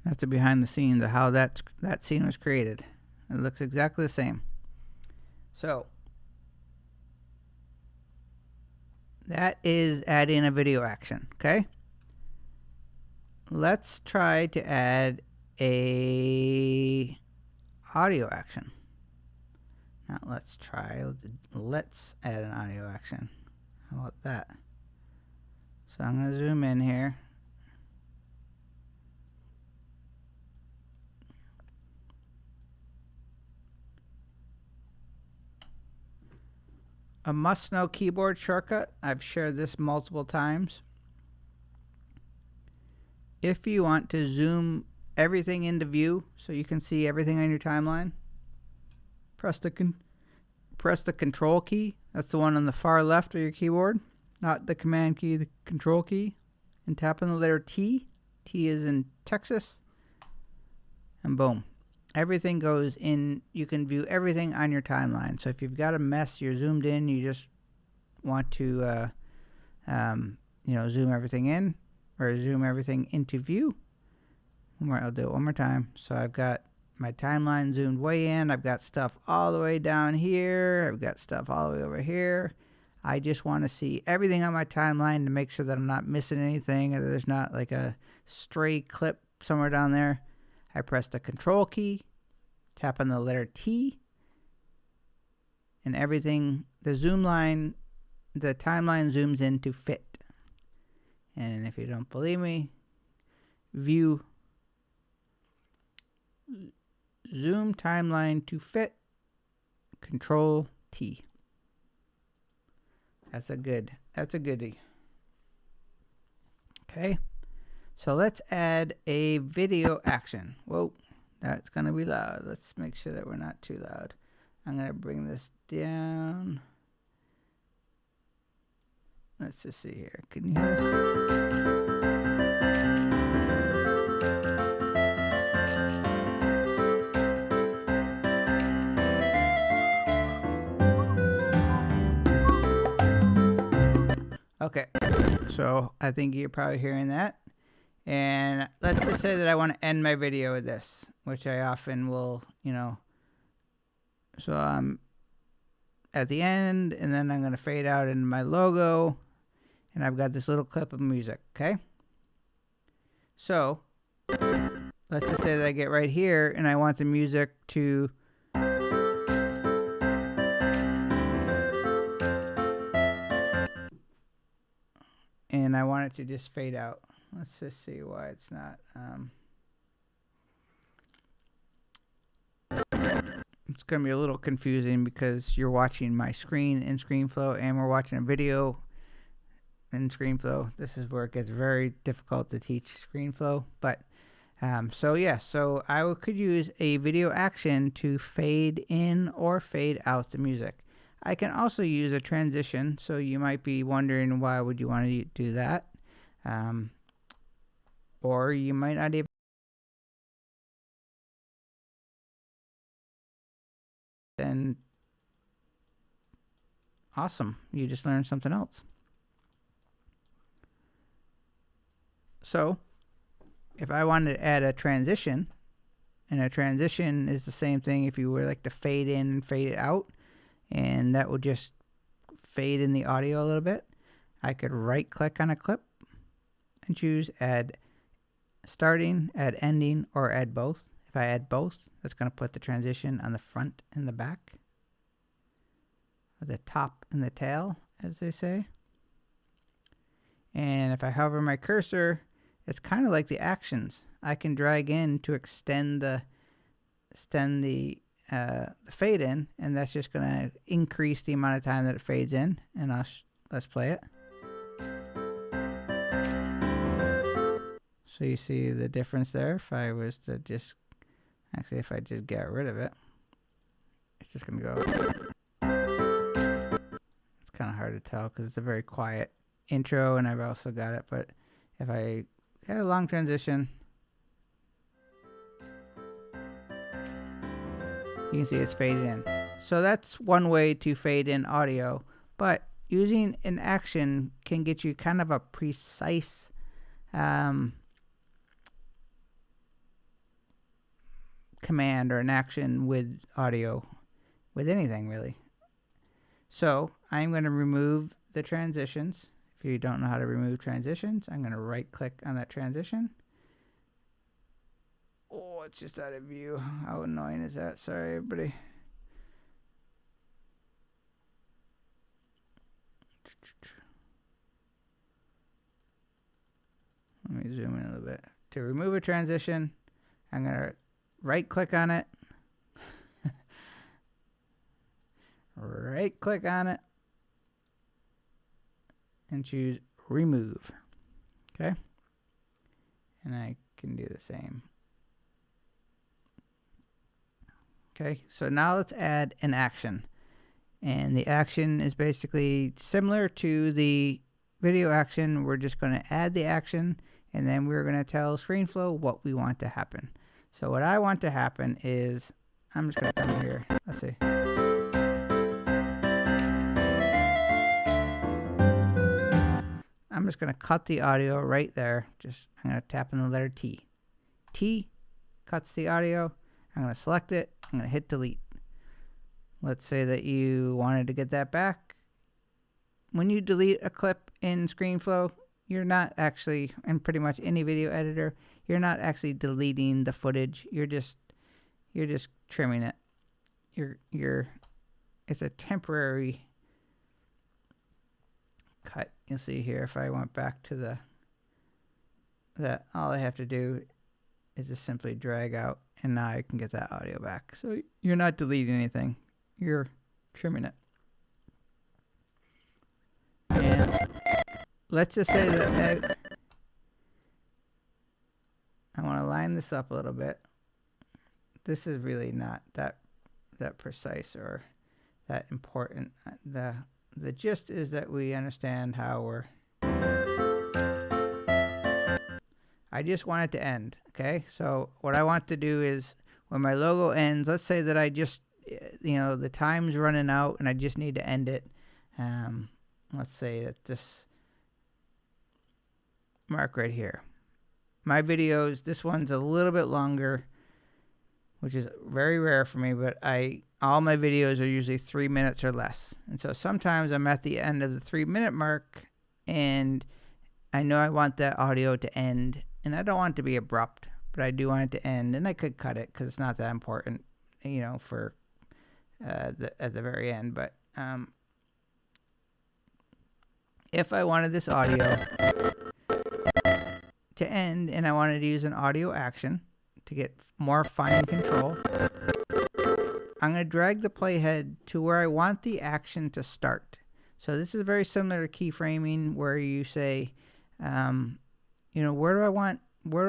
That's the behind the scenes of how that scene was created. It looks exactly the same. So that is adding a video action, okay? Let's try to add a audio action. Not let's try, let's add an audio action. How about that? So I'm going to zoom in here. A must-know keyboard shortcut. I've shared this multiple times. If you want to zoom everything into view so you can see everything on your timeline, press the control key. That's the one on the far left of your keyboard, not the command key, the control key, and tap on the letter T. T is in Texas, and boom. Everything goes in. You can view everything on your timeline. So if you've got a mess, you're zoomed in, you just want to zoom everything in or zoom everything into view. I'll do it one more time. So I've got my timeline zoomed way in. I've got stuff all the way down here. I've got stuff all the way over here. I just want to see everything on my timeline to make sure that I'm not missing anything, or that there's not like a stray clip somewhere down there. I press the control key, tap on the letter T, and everything, the zoom line, the timeline zooms in to fit. And if you don't believe me, view, zoom timeline to fit, control T. That's a goodie. Okay. So let's add a video action. Whoa, that's going to be loud. Let's make sure that we're not too loud. I'm going to bring this down. Let's just see here. Can you hear this? Okay, so I think you're probably hearing that. And let's just say that I want to end my video with this, which I often will, so I'm at the end, and then I'm going to fade out into my logo, and I've got this little clip of music, okay? So let's just say that I get right here, and I want the music to and I want it to just fade out. Let's just see why it's not. It's going to be a little confusing because you're watching my screen in ScreenFlow and we're watching a video in ScreenFlow. This is where it gets very difficult to teach ScreenFlow. But so I could use a video action to fade in or fade out the music. I can also use a transition. So you might be wondering, why would you want to do that? Or you might not even. And awesome, you just learned something else. So if I wanted to add a transition, and a transition is the same thing if you were like to fade in and fade it out, and that would just fade in the audio a little bit, I could right click on a clip and choose add starting, add ending, or add both. If I add both, that's going to put the transition on the front and the back, or the top and the tail, as they say. And if I hover my cursor, it's kind of like the actions. I can drag in to extend the fade in, and that's just going to increase the amount of time that it fades in. And let's play it. So you see the difference there. If I was to just if I just get rid of it, it's just going to go. It's kind of hard to tell because it's a very quiet intro, and I've also got it. But if I had a long transition, you can see it's faded in. So that's one way to fade in audio. But using an action can get you kind of a precise command or an action with audio, with anything really. So I'm going to remove the transitions. If you don't know how to remove transitions, I'm going to right click on that transition. Oh, it's just out of view. How annoying is that? Sorry, everybody. Let me zoom in a little bit. To remove a transition, I'm going to right click on it. Right click on it. And choose remove. Okay. And I can do the same. Okay, so now let's add an action. And the action is basically similar to the video action. We're just going to add the action, and then we're going to tell ScreenFlow what we want to happen. So what I want to happen is, I'm just going to come here. Let's see. I'm just going to cut the audio right there. I'm going to tap on the letter T. T cuts the audio. I'm going to select it. I'm going to hit delete. Let's say that you wanted to get that back. When you delete a clip in ScreenFlow, you're not actually, in pretty much any video editor, you're not actually deleting the footage. You're just trimming it. It's a temporary cut. You'll see here if I went back to all I have to do is just simply drag out, and now I can get that audio back. So you're not deleting anything. You're trimming it. And let's just say that I want to line this up a little bit. This is really not that precise or that important. The gist is that we understand how we're... I just want it to end, okay? So what I want to do is, when my logo ends, let's say that I just, the time's running out and I just need to end it. Let's say that this mark right here. My videos, this one's a little bit longer, which is very rare for me, but all my videos are usually 3 minutes or less. And so sometimes I'm at the end of the 3-minute mark and I know I want that audio to end. And I don't want it to be abrupt, but I do want it to end. And I could cut it because it's not that important, for at the very end. But if I wanted this audio to end and I wanted to use an audio action to get more fine control, I'm going to drag the playhead to where I want the action to start. So this is very similar to keyframing, where you say, where do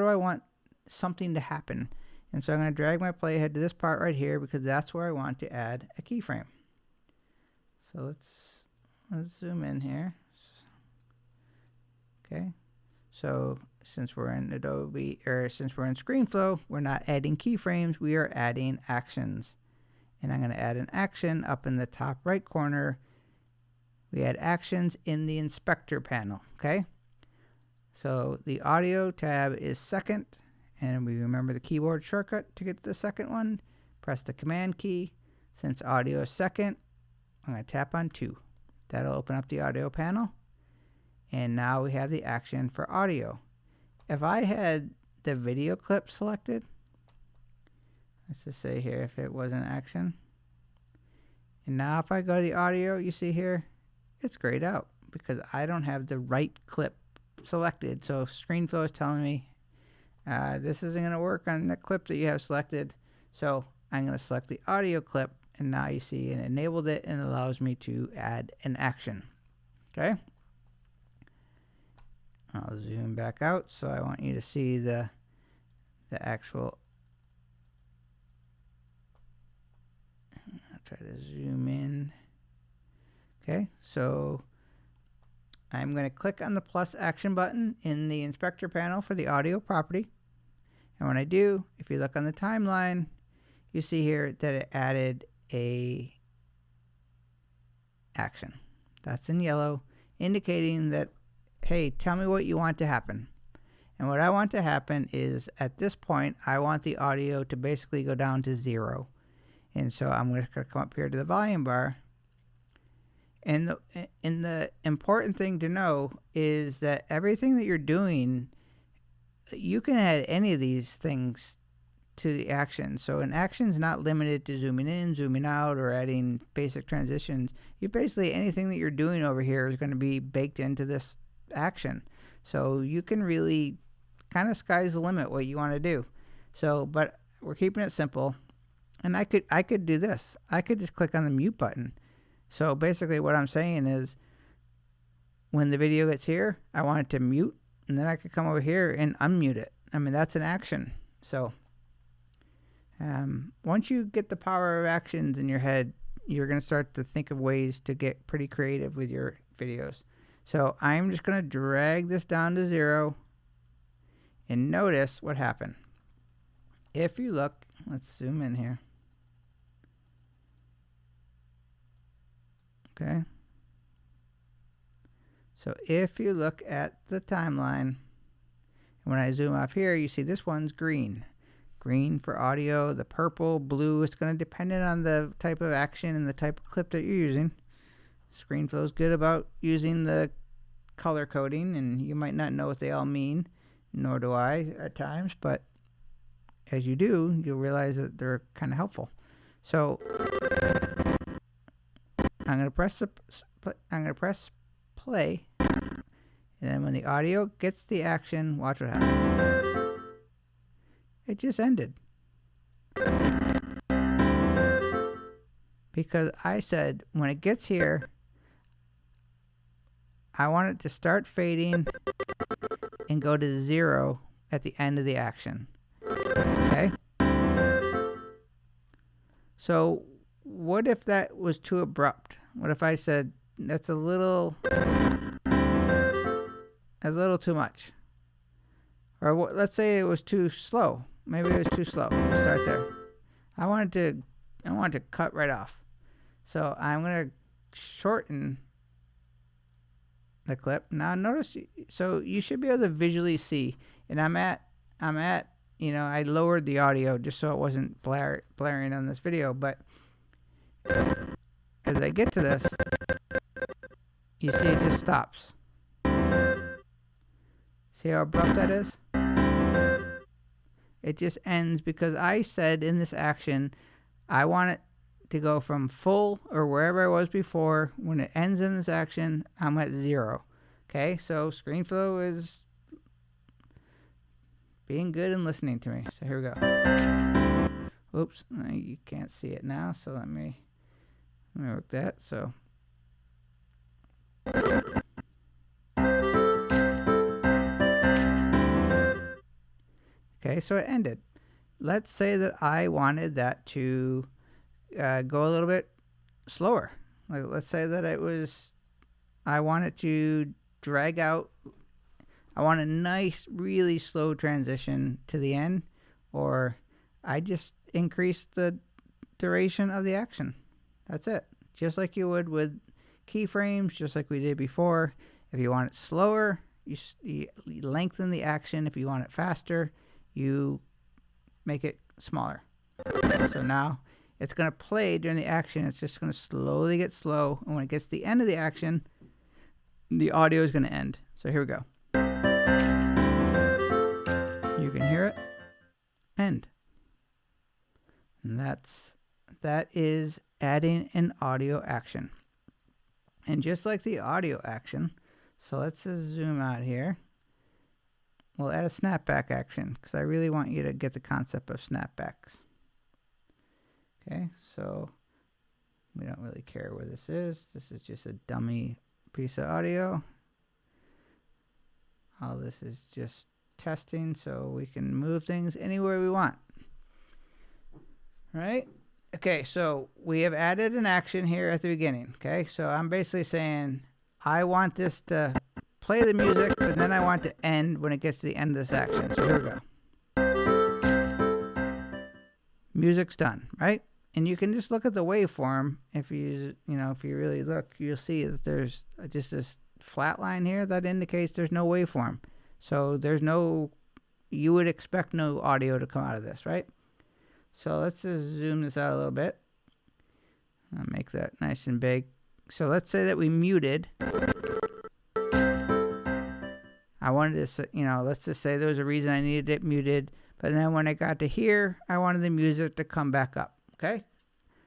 I want something to happen? And so I'm going to drag my playhead to this part right here because that's where I want to add a keyframe. So let's zoom in here. Okay. So since we're in since we're in ScreenFlow, we're not adding keyframes, we are adding actions. And I'm going to add an action up in the top right corner. We add actions in the inspector panel, okay? So the audio tab is second, and we remember the keyboard shortcut to get to the second one. Press the command key. Since audio is second, I'm going to tap on 2. That'll open up the audio panel. And now we have the action for audio. If I had the video clip selected, let's just say here if it was an action. And now if I go to the audio, you see here, it's grayed out because I don't have the right clip selected. So ScreenFlow is telling me this isn't going to work on the clip that you have selected. So I'm going to select the audio clip, and now you see it enabled it and allows me to add an action. Okay. I'll zoom back out, so I want you to see the actual. I'll try to zoom in. Okay, so I'm going to click on the plus action button in the inspector panel for the audio property. And when I do, if you look on the timeline, you see here that it added a action. That's in yellow, indicating that, hey, tell me what you want to happen. And what I want to happen is at this point, I want the audio to basically go down to 0. And so I'm going to come up here to the volume bar. And the important thing to know is that everything that you're doing, you can add any of these things to the action. So an action is not limited to zooming in, zooming out, or adding basic transitions. You basically, anything that you're doing over here is going to be baked into this action. So you can really kind of sky's the limit what you want to do. So, but we're keeping it simple. And I could do this. I could just click on the mute button. So basically what I'm saying is when the video gets here, I want it to mute, and then I could come over here and unmute it. I mean, that's an action. So once you get the power of actions in your head, you're going to start to think of ways to get pretty creative with your videos. So I'm just going to drag this down to 0 and notice what happened. If you look, let's zoom in here. Okay. So if you look at the timeline, when I zoom off here, you see this one's green. Green for audio, the purple, blue, it's going to depend on the type of action and the type of clip that you're using. ScreenFlow is good about using the color coding, and you might not know what they all mean, nor do I at times, but as you do, you'll realize that they're kind of helpful. So I'm going to press play, and then when the audio gets the action, watch what happens. It just ended. Because I said when it gets here, I want it to start fading and go to 0 at the end of the action. Okay? So what if that was too abrupt? What if I said that's a little too much? Or let's say it was too slow. Maybe it was too slow. We'll start there. I want it to cut right off. So I'm going to shorten the clip. Now notice, so you should be able to visually see. And I'm at, you know, I lowered the audio just so it wasn't blaring on this video. But as I get to this, you see it just stops. See how abrupt that is? It just ends because I said in this action, I want it to go from full or wherever I was before. When it ends in this action, I'm at 0. Okay, so ScreenFlow is being good and listening to me. So here we go. Oops, you can't see it now, so let me work that. So okay, so it ended. Let's say that I wanted that to go a little bit slower. Like, let's say that I want it to drag out. I want a nice, really slow transition to the end, or I just increase the duration of the action. That's it. Just like you would with keyframes, just like we did before. If you want it slower, you lengthen the action. If you want it faster, you make it smaller. So now it's going to play during the action. It's just going to slowly get slow. And when it gets to the end of the action, the audio is going to end. So here we go. You can hear it. End. And that is adding an audio action. And just like the audio action, so let's just zoom out here. We'll add a snapback action because I really want you to get the concept of snapbacks. Okay, so we don't really care where this is. This is just a dummy piece of audio. All this is just testing, so we can move things anywhere we want. Right? Okay, so we have added an action here at the beginning. Okay, so I'm basically saying I want this to play the music, but then I want to end when it gets to the end of this action. So here we go. Music's done, right? And you can just look at the waveform. If you really look, you'll see that there's just this flat line here that indicates there's no waveform. So there's no, you would expect no audio to come out of this, right? So let's just zoom this out a little bit. I'll make that nice and big. So let's say that we muted. I wanted to, let's just say there was a reason I needed it muted, but then when I got to here, I wanted the music to come back up, okay?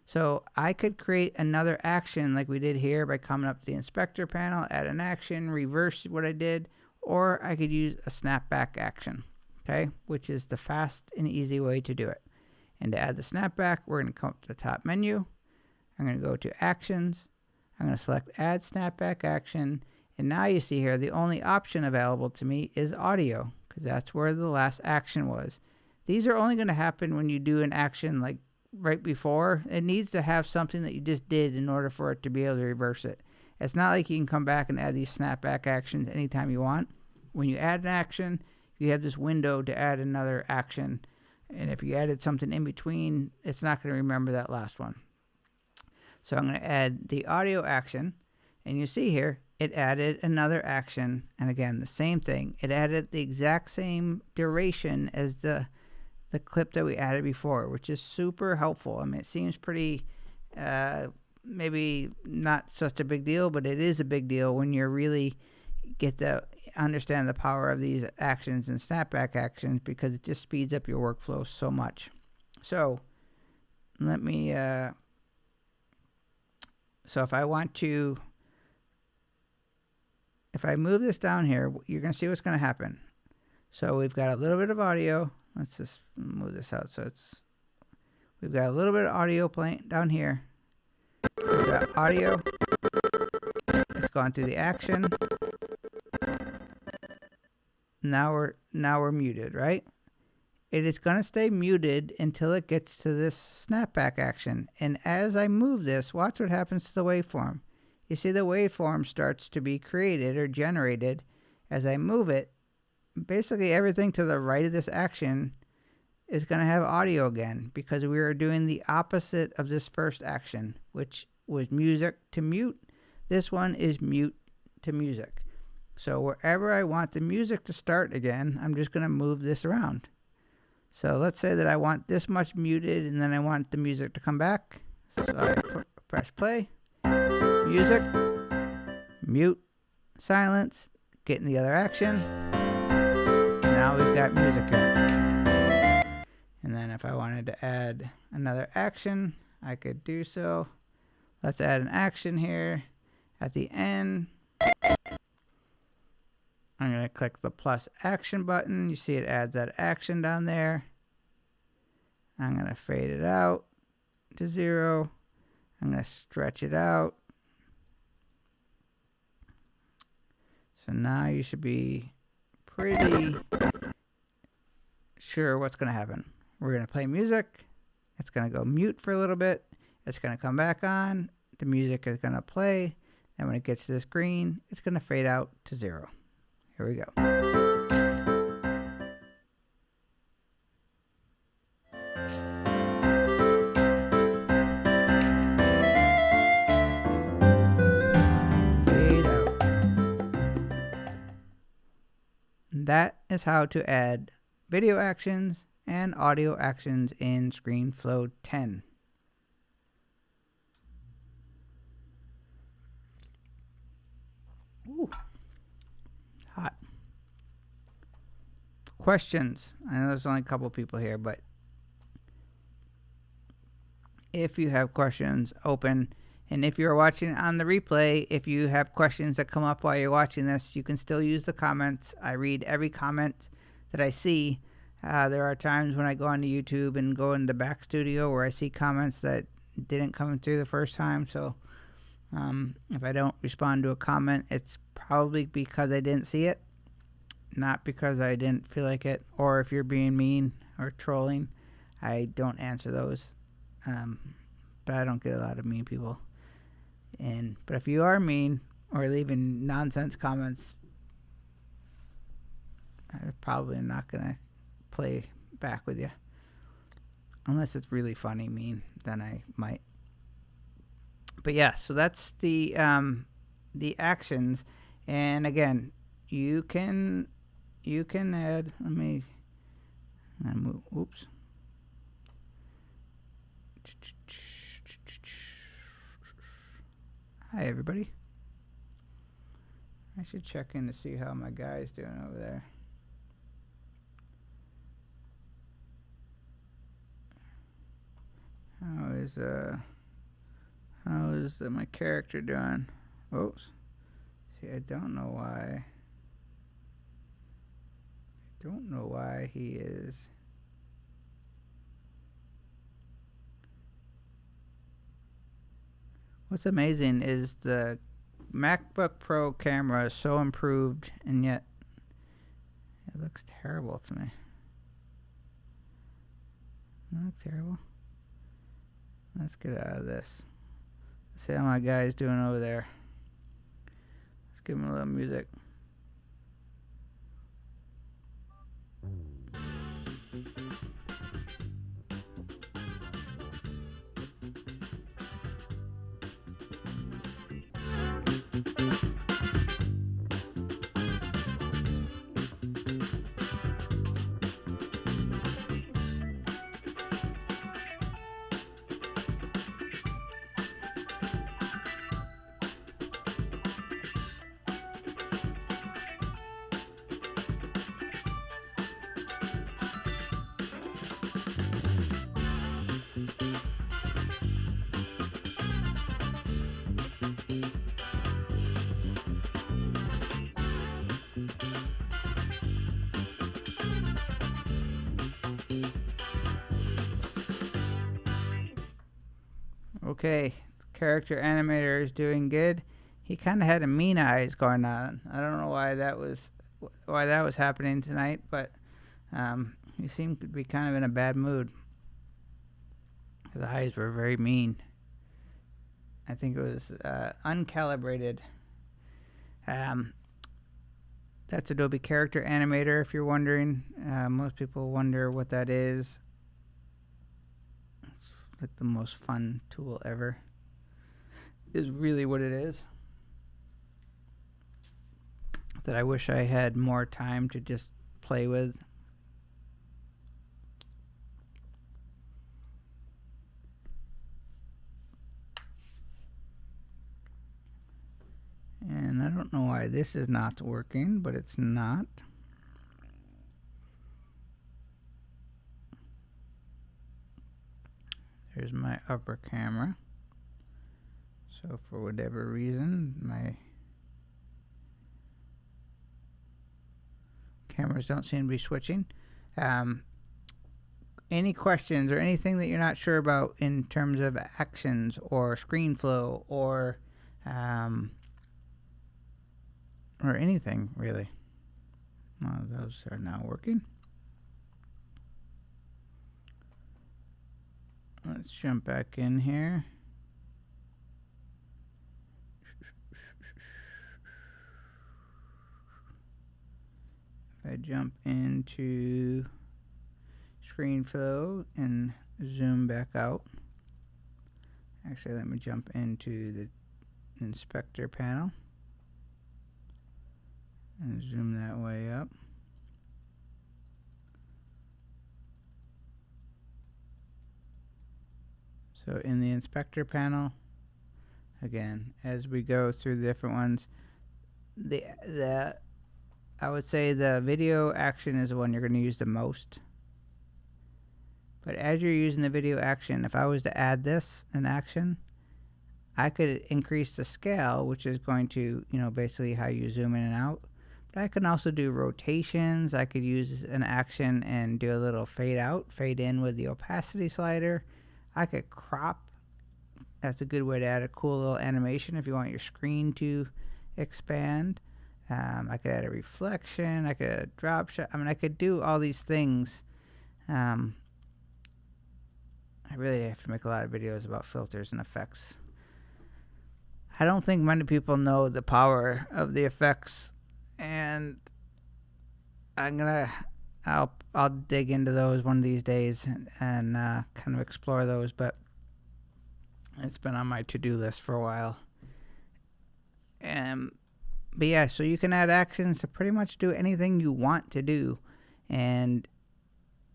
So I could create another action like we did here by coming up to the inspector panel, add an action, reverse what I did, or I could use a snapback action, okay? Which is the fast and easy way to do it. And to add the snapback, we're going to come up to the top menu. I'm going to go to Actions. I'm going to select Add Snapback Action. And now you see here, the only option available to me is audio, because that's where the last action was. These are only going to happen when you do an action like right before. It needs to have something that you just did in order for it to be able to reverse it. It's not like you can come back and add these snapback actions anytime you want. When you add an action, you have this window to add another action. And if you added something in between, it's not going to remember that last one. So I'm going to add the audio action. And you see here, it added another action. And again, the same thing. It added the exact same duration as the clip that we added before, which is super helpful. I mean, it seems pretty, maybe not such a big deal, but it is a big deal when you really get to understand the power of these actions and snapback actions, because it just speeds up your workflow so much. So let me, so if I want to, if I move this down here, you're going to see what's going to happen. So we've got a little bit of audio. Let's just move this out. So we've got a little bit of audio playing down here. We've got audio. It's gone through the action. Now we're muted, right? It is going to stay muted until it gets to this snapback action. And as I move this, watch what happens to the waveform. You see the waveform starts to be created or generated as I move it. Basically everything to the right of this action is going to have audio again, because we are doing the opposite of this first action, which was music to mute. This one is mute to music. So wherever I want the music to start again, I'm just going to move this around. So let's say that I want this much muted and then I want the music to come back. So I press play, music, mute, silence, getting the other action. Now we've got music here. And then if I wanted to add another action, I could do so. Let's add an action here at the end. I'm going to click the plus action button. You see it adds that action down there. I'm going to fade it out to 0. I'm going to stretch it out. So now you should be pretty sure what's going to happen. We're going to play music. It's going to go mute for a little bit. It's going to come back on. The music is going to play. And when it gets to this green, it's going to fade out to 0. Here we go. Fade out. That is how to add video actions and audio actions in ScreenFlow 10. Ooh. Hot. Questions. I know there's only a couple people here, but if you have questions, open. And if you're watching on the replay, if you have questions that come up while you're watching this, you can still use the comments. I read every comment that I see. There are times when I go onto YouTube and go into Back Studio where I see comments that didn't come through the first time. So if I don't respond to a comment, it's probably because I didn't see it, not because I didn't feel like it. Or if you're being mean or trolling, I don't answer those. But I don't get a lot of mean people. But if you are mean or leaving nonsense comments, I probably am not going to play back with you. Unless it's really funny mean, then I might. But yeah, so that's the actions. And again, you can you can add, let me move, oops. Hi everybody. I should check in to see how my guy's doing over there. How is my character doing? Oops. See, I don't know why. Don't know why he is. What's amazing is the MacBook Pro camera is so improved, and yet it looks terrible to me. Doesn't it look terrible? Let's get out of this. Let's see how my guy's doing over there. Let's give him a little music. Okay, character animator is doing good. He kind of had a mean eyes going on. I don't know why that was happening tonight, but he seemed to be kind of in a bad mood. His eyes were very mean. I think it was uncalibrated. That's Adobe Character Animator, if you're wondering. Most people wonder what that is. It's like the most fun tool ever. Is really what it is. That I wish I had more time to just play with. And I don't know why this is not working, but it's not. There's my upper camera. So for whatever reason, my cameras don't seem to be switching. Any questions or anything that you're not sure about in terms of actions or ScreenFlow or anything really? Well, those are now working. Let's jump back in here. If I jump into ScreenFlow and zoom back out. Actually, let me jump into the inspector panel and zoom that way up. So in the inspector panel, again, as we go through the different ones, I would say the video action is the one you're going to use the most. But as you're using the video action, if I was to add this an action, I could increase the scale, which is going to, basically how you zoom in and out. But I can also do rotations. I could use an action and do a little fade out, fade in with the opacity slider. I could crop. That's a good way to add a cool little animation if you want your screen to expand. I could add a reflection. I could add a drop shot. I could do all these things. I really have to make a lot of videos about filters and effects. I don't think many people know the power of the effects, and I'll dig into those one of these days and kind of explore those, but it's been on my to-do list for a while. But yeah, so you can add actions to pretty much do anything you want to do, and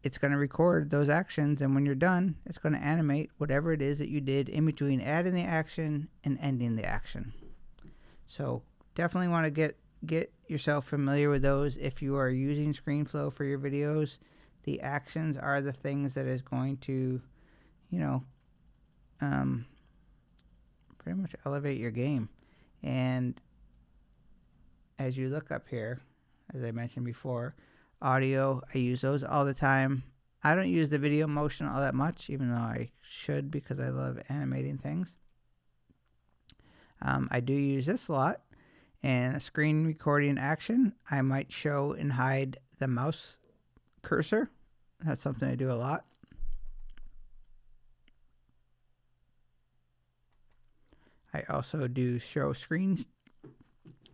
it's going to record those actions, and when you're done, it's going to animate whatever it is that you did in between adding the action and ending the action. So definitely want to get yourself familiar with those. If you are using ScreenFlow for your videos, the actions are the things that is going to, you know, pretty much elevate your game. And as you look up here, as I mentioned before, audio, I use those all the time. I don't use the video motion all that much, even though I should, because I love animating things. I do use this a lot. And a screen recording action, I might show and hide the mouse cursor. That's something I do a lot. I also do show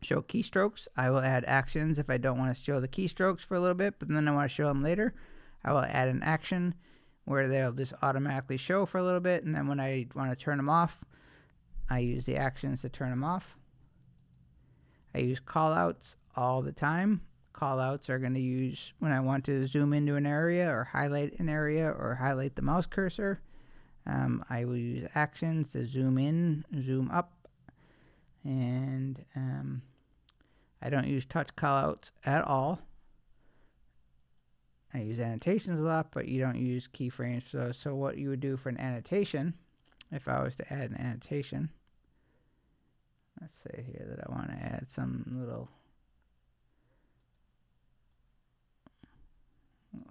keystrokes. I will add actions if I don't want to show the keystrokes for a little bit, but then I want to show them later. I will add an action where they'll just automatically show for a little bit, and then when I want to turn them off, I use the actions to turn them off. I use callouts all the time. Callouts are going to use when I want to zoom into an area or highlight an area or highlight the mouse cursor. I will use actions to zoom in, zoom up, and I don't use touch callouts at all. I use annotations a lot, but you don't use keyframes for those. So what you would do for an annotation, if I was to add an annotation, let's say here that I want to add some little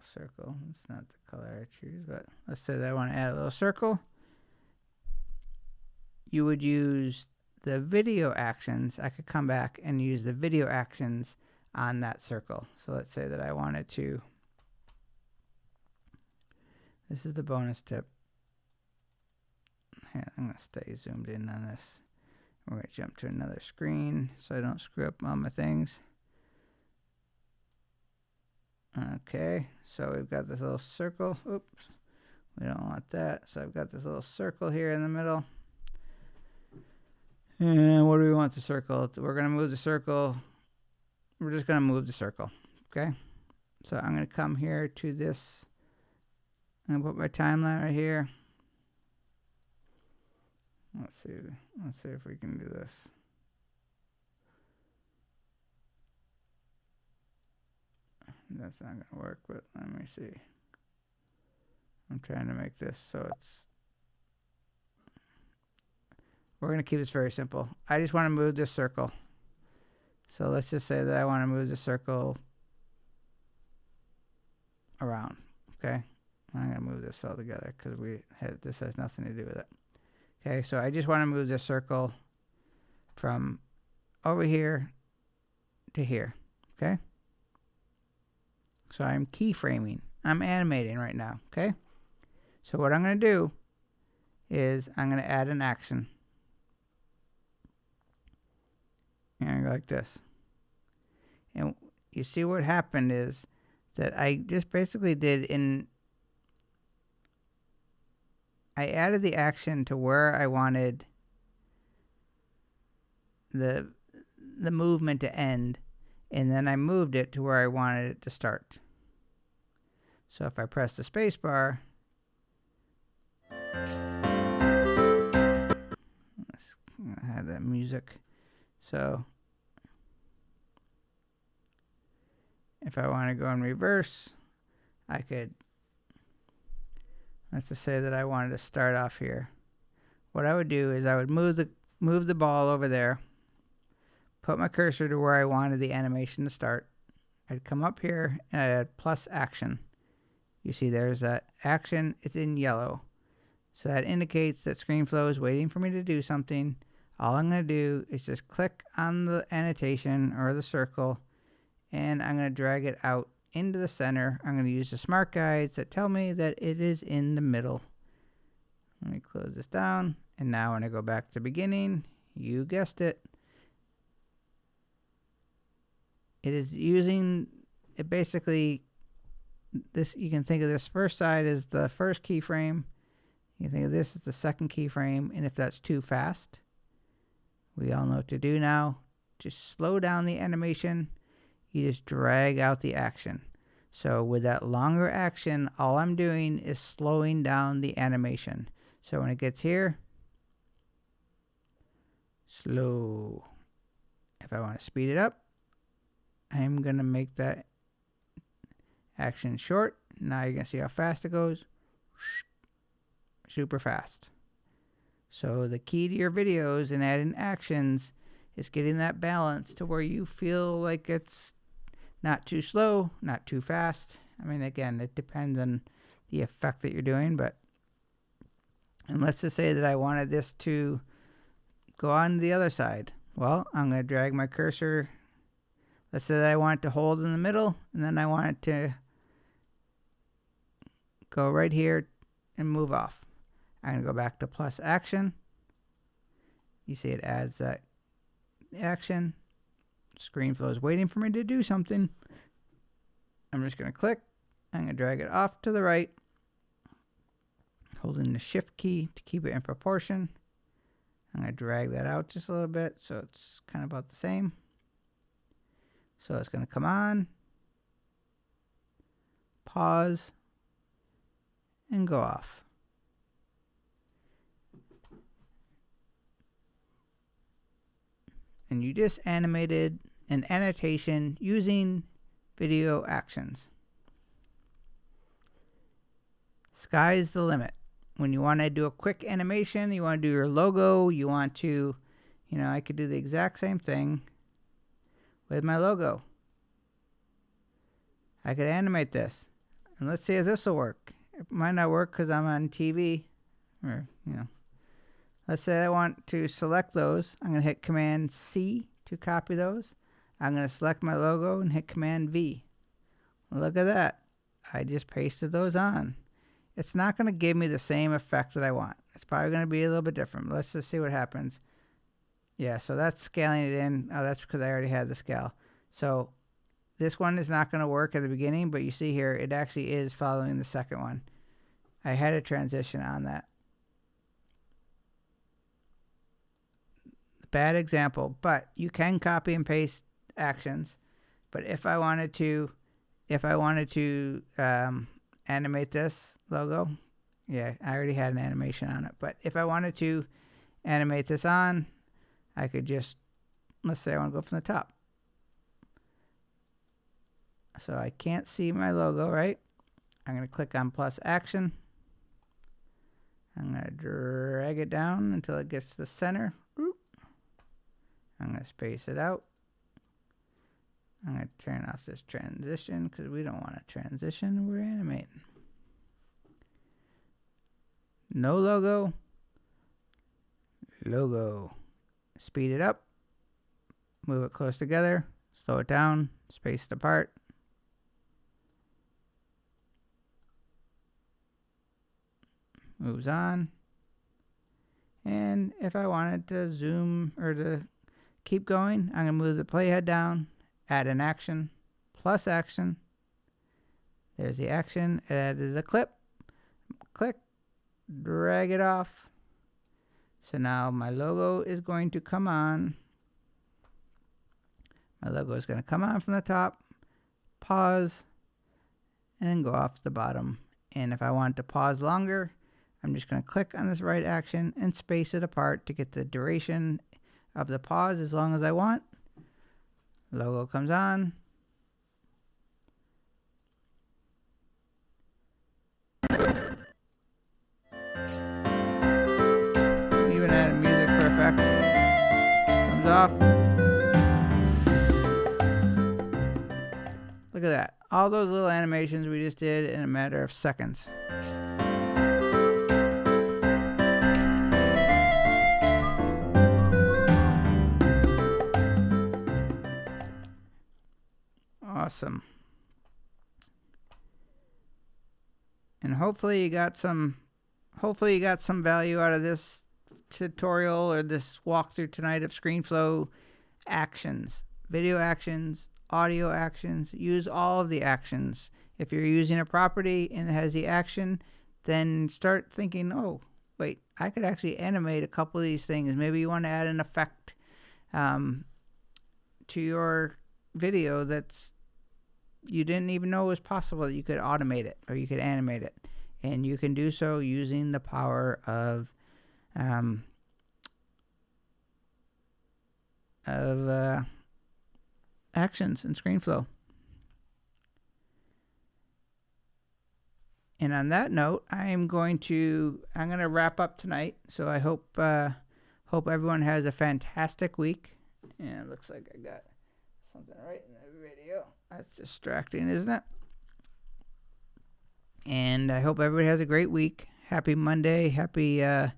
circle. It's not the color I choose, but let's say that I want to add a little circle. You would use the video actions. I could come back and use the video actions on that circle. So let's say that I wanted to, this is the bonus tip. Yeah, I'm going to stay zoomed in on this. We're going to jump to another screen so I don't screw up all my things. Okay, so we've got this little circle. Oops, we don't want that. So I've got this little circle here in the middle. And what do we want the circle? We're going to move the circle. We're just going to move the circle. Okay, so I'm going to come here to this. I'm going to put my timeline right here. Let's see if we can do this. That's not going to work, but let me see. I'm trying to make this so it's... We're going to keep this very simple. I just want to move this circle. So let's just say that I want to move the circle around. Okay? I'm going to move this all together because this has nothing to do with it. Okay, so I just want to move this circle from over here to here. Okay? So I'm keyframing. I'm animating right now. Okay? So what I'm going to do is I'm going to add an action. And I go like this. And you see what happened is that I just basically I added the action to where I wanted the movement to end, and then I moved it to where I wanted it to start. So if I press the space bar, let's have that music. So if I want to go in reverse, I could, let's just say that I wanted to start off here. What I would do is I would move the ball over there, put my cursor to where I wanted the animation to start. I'd come up here and I'd add plus action. You see there's that action, it's in yellow. So that indicates that ScreenFlow is waiting for me to do something. All I'm going to do is just click on the annotation or the circle, and I'm going to drag it out into the center. I'm going to use the smart guides that tell me that it is in the middle. Let me close this down, and now when I go back to the beginning, you guessed it, it is using it basically. This, you can think of this first side as the first keyframe. You can think of this as the second keyframe, and if that's too fast, we all know what to do now. just slow down the animation. You just drag out the action. So with that longer action, all I'm doing is slowing down the animation. So when it gets here, slow. If I want to speed it up, I'm going to make that action short. Now you're going to see how fast it goes. Super fast. So the key to your videos and adding actions is getting that balance to where you feel like it's not too slow, not too fast. I mean, again, it depends on the effect that you're doing, and let's just say that I wanted this to go on the other side. Well, I'm going to drag my cursor. Let's say that I want it to hold in the middle, and then I want it to go right here and move off. I'm going to go back to plus action. You see it adds that action. ScreenFlow is waiting for me to do something. I'm just going to click. I'm going to drag it off to the right, holding the shift key to keep it in proportion. I'm going to drag that out just a little bit so it's kind of about the same. So it's going to come on, pause, and go off. And you just animated an annotation using video actions. Sky's the limit. When you want to do a quick animation, you want to do your logo, you want to, I could do the exact same thing with my logo. I could animate this. And let's see if this will work. It might not work because I'm on TV. Or, Let's say I want to select those. I'm going to hit Command C to copy those. I'm going to select my logo and hit Command V. Look at that. I just pasted those on. It's not going to give me the same effect that I want. It's probably going to be a little bit different. Let's just see what happens. Yeah, so that's scaling it in. Oh, that's because I already had the scale. So this one is not going to work at the beginning, but you see here, it actually is following the second one. I had a transition on that. Bad example, but you can copy and paste actions. But if I wanted to animate this logo, yeah, I already had an animation on it. But if I wanted to animate this on, I could just, let's say I want to go from the top. So I can't see my logo, right? I'm going to click on plus action. I'm going to drag it down until it gets to the center. I'm going to space it out. I'm going to turn off this transition because we don't want a transition. We're animating. No logo. Logo. Speed it up. Move it close together. Slow it down. Space it apart. Moves on. And if I wanted to zoom or to keep going, I'm going to move the playhead down, add an action, plus action. There's the action, added the clip. Click, drag it off. So now my logo is going to come on. My logo is going to come on from the top, pause, and go off the bottom. And if I want to pause longer, I'm just going to click on this right action and space it apart to get the duration of the pause as long as I want. Logo comes on. Even add music for effect. Comes off. Look at that. All those little animations we just did in a matter of seconds. Awesome. And hopefully you got some value out of this tutorial or this walkthrough tonight of ScreenFlow actions, video actions, audio actions. Use all of the actions. If you're using a property and it has the action, then start thinking, oh, wait, I could actually animate a couple of these things. Maybe you want to add an effect to your video that's you didn't even know was possible. You could automate it or you could animate it, and you can do so using the power of actions and ScreenFlow. And on that note, I'm going to wrap up tonight. So I hope everyone has a fantastic week. And it looks like I got something right in the video. That's distracting, isn't it? And I hope everybody has a great week. Happy Monday. Have a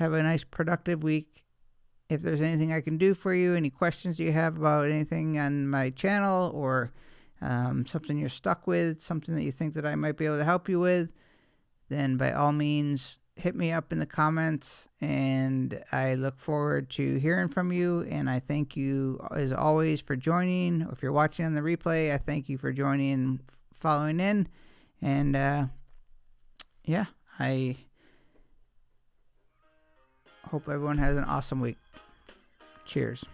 nice productive week. If there's anything I can do for you, any questions you have about anything on my channel, or something you're stuck with, something that you think that I might be able to help you with, then by all means hit me up in the comments, and I look forward to hearing from you. And I thank you as always for joining. If you're watching on the replay, I thank you for joining and following in. And yeah, I hope everyone has an awesome week. Cheers.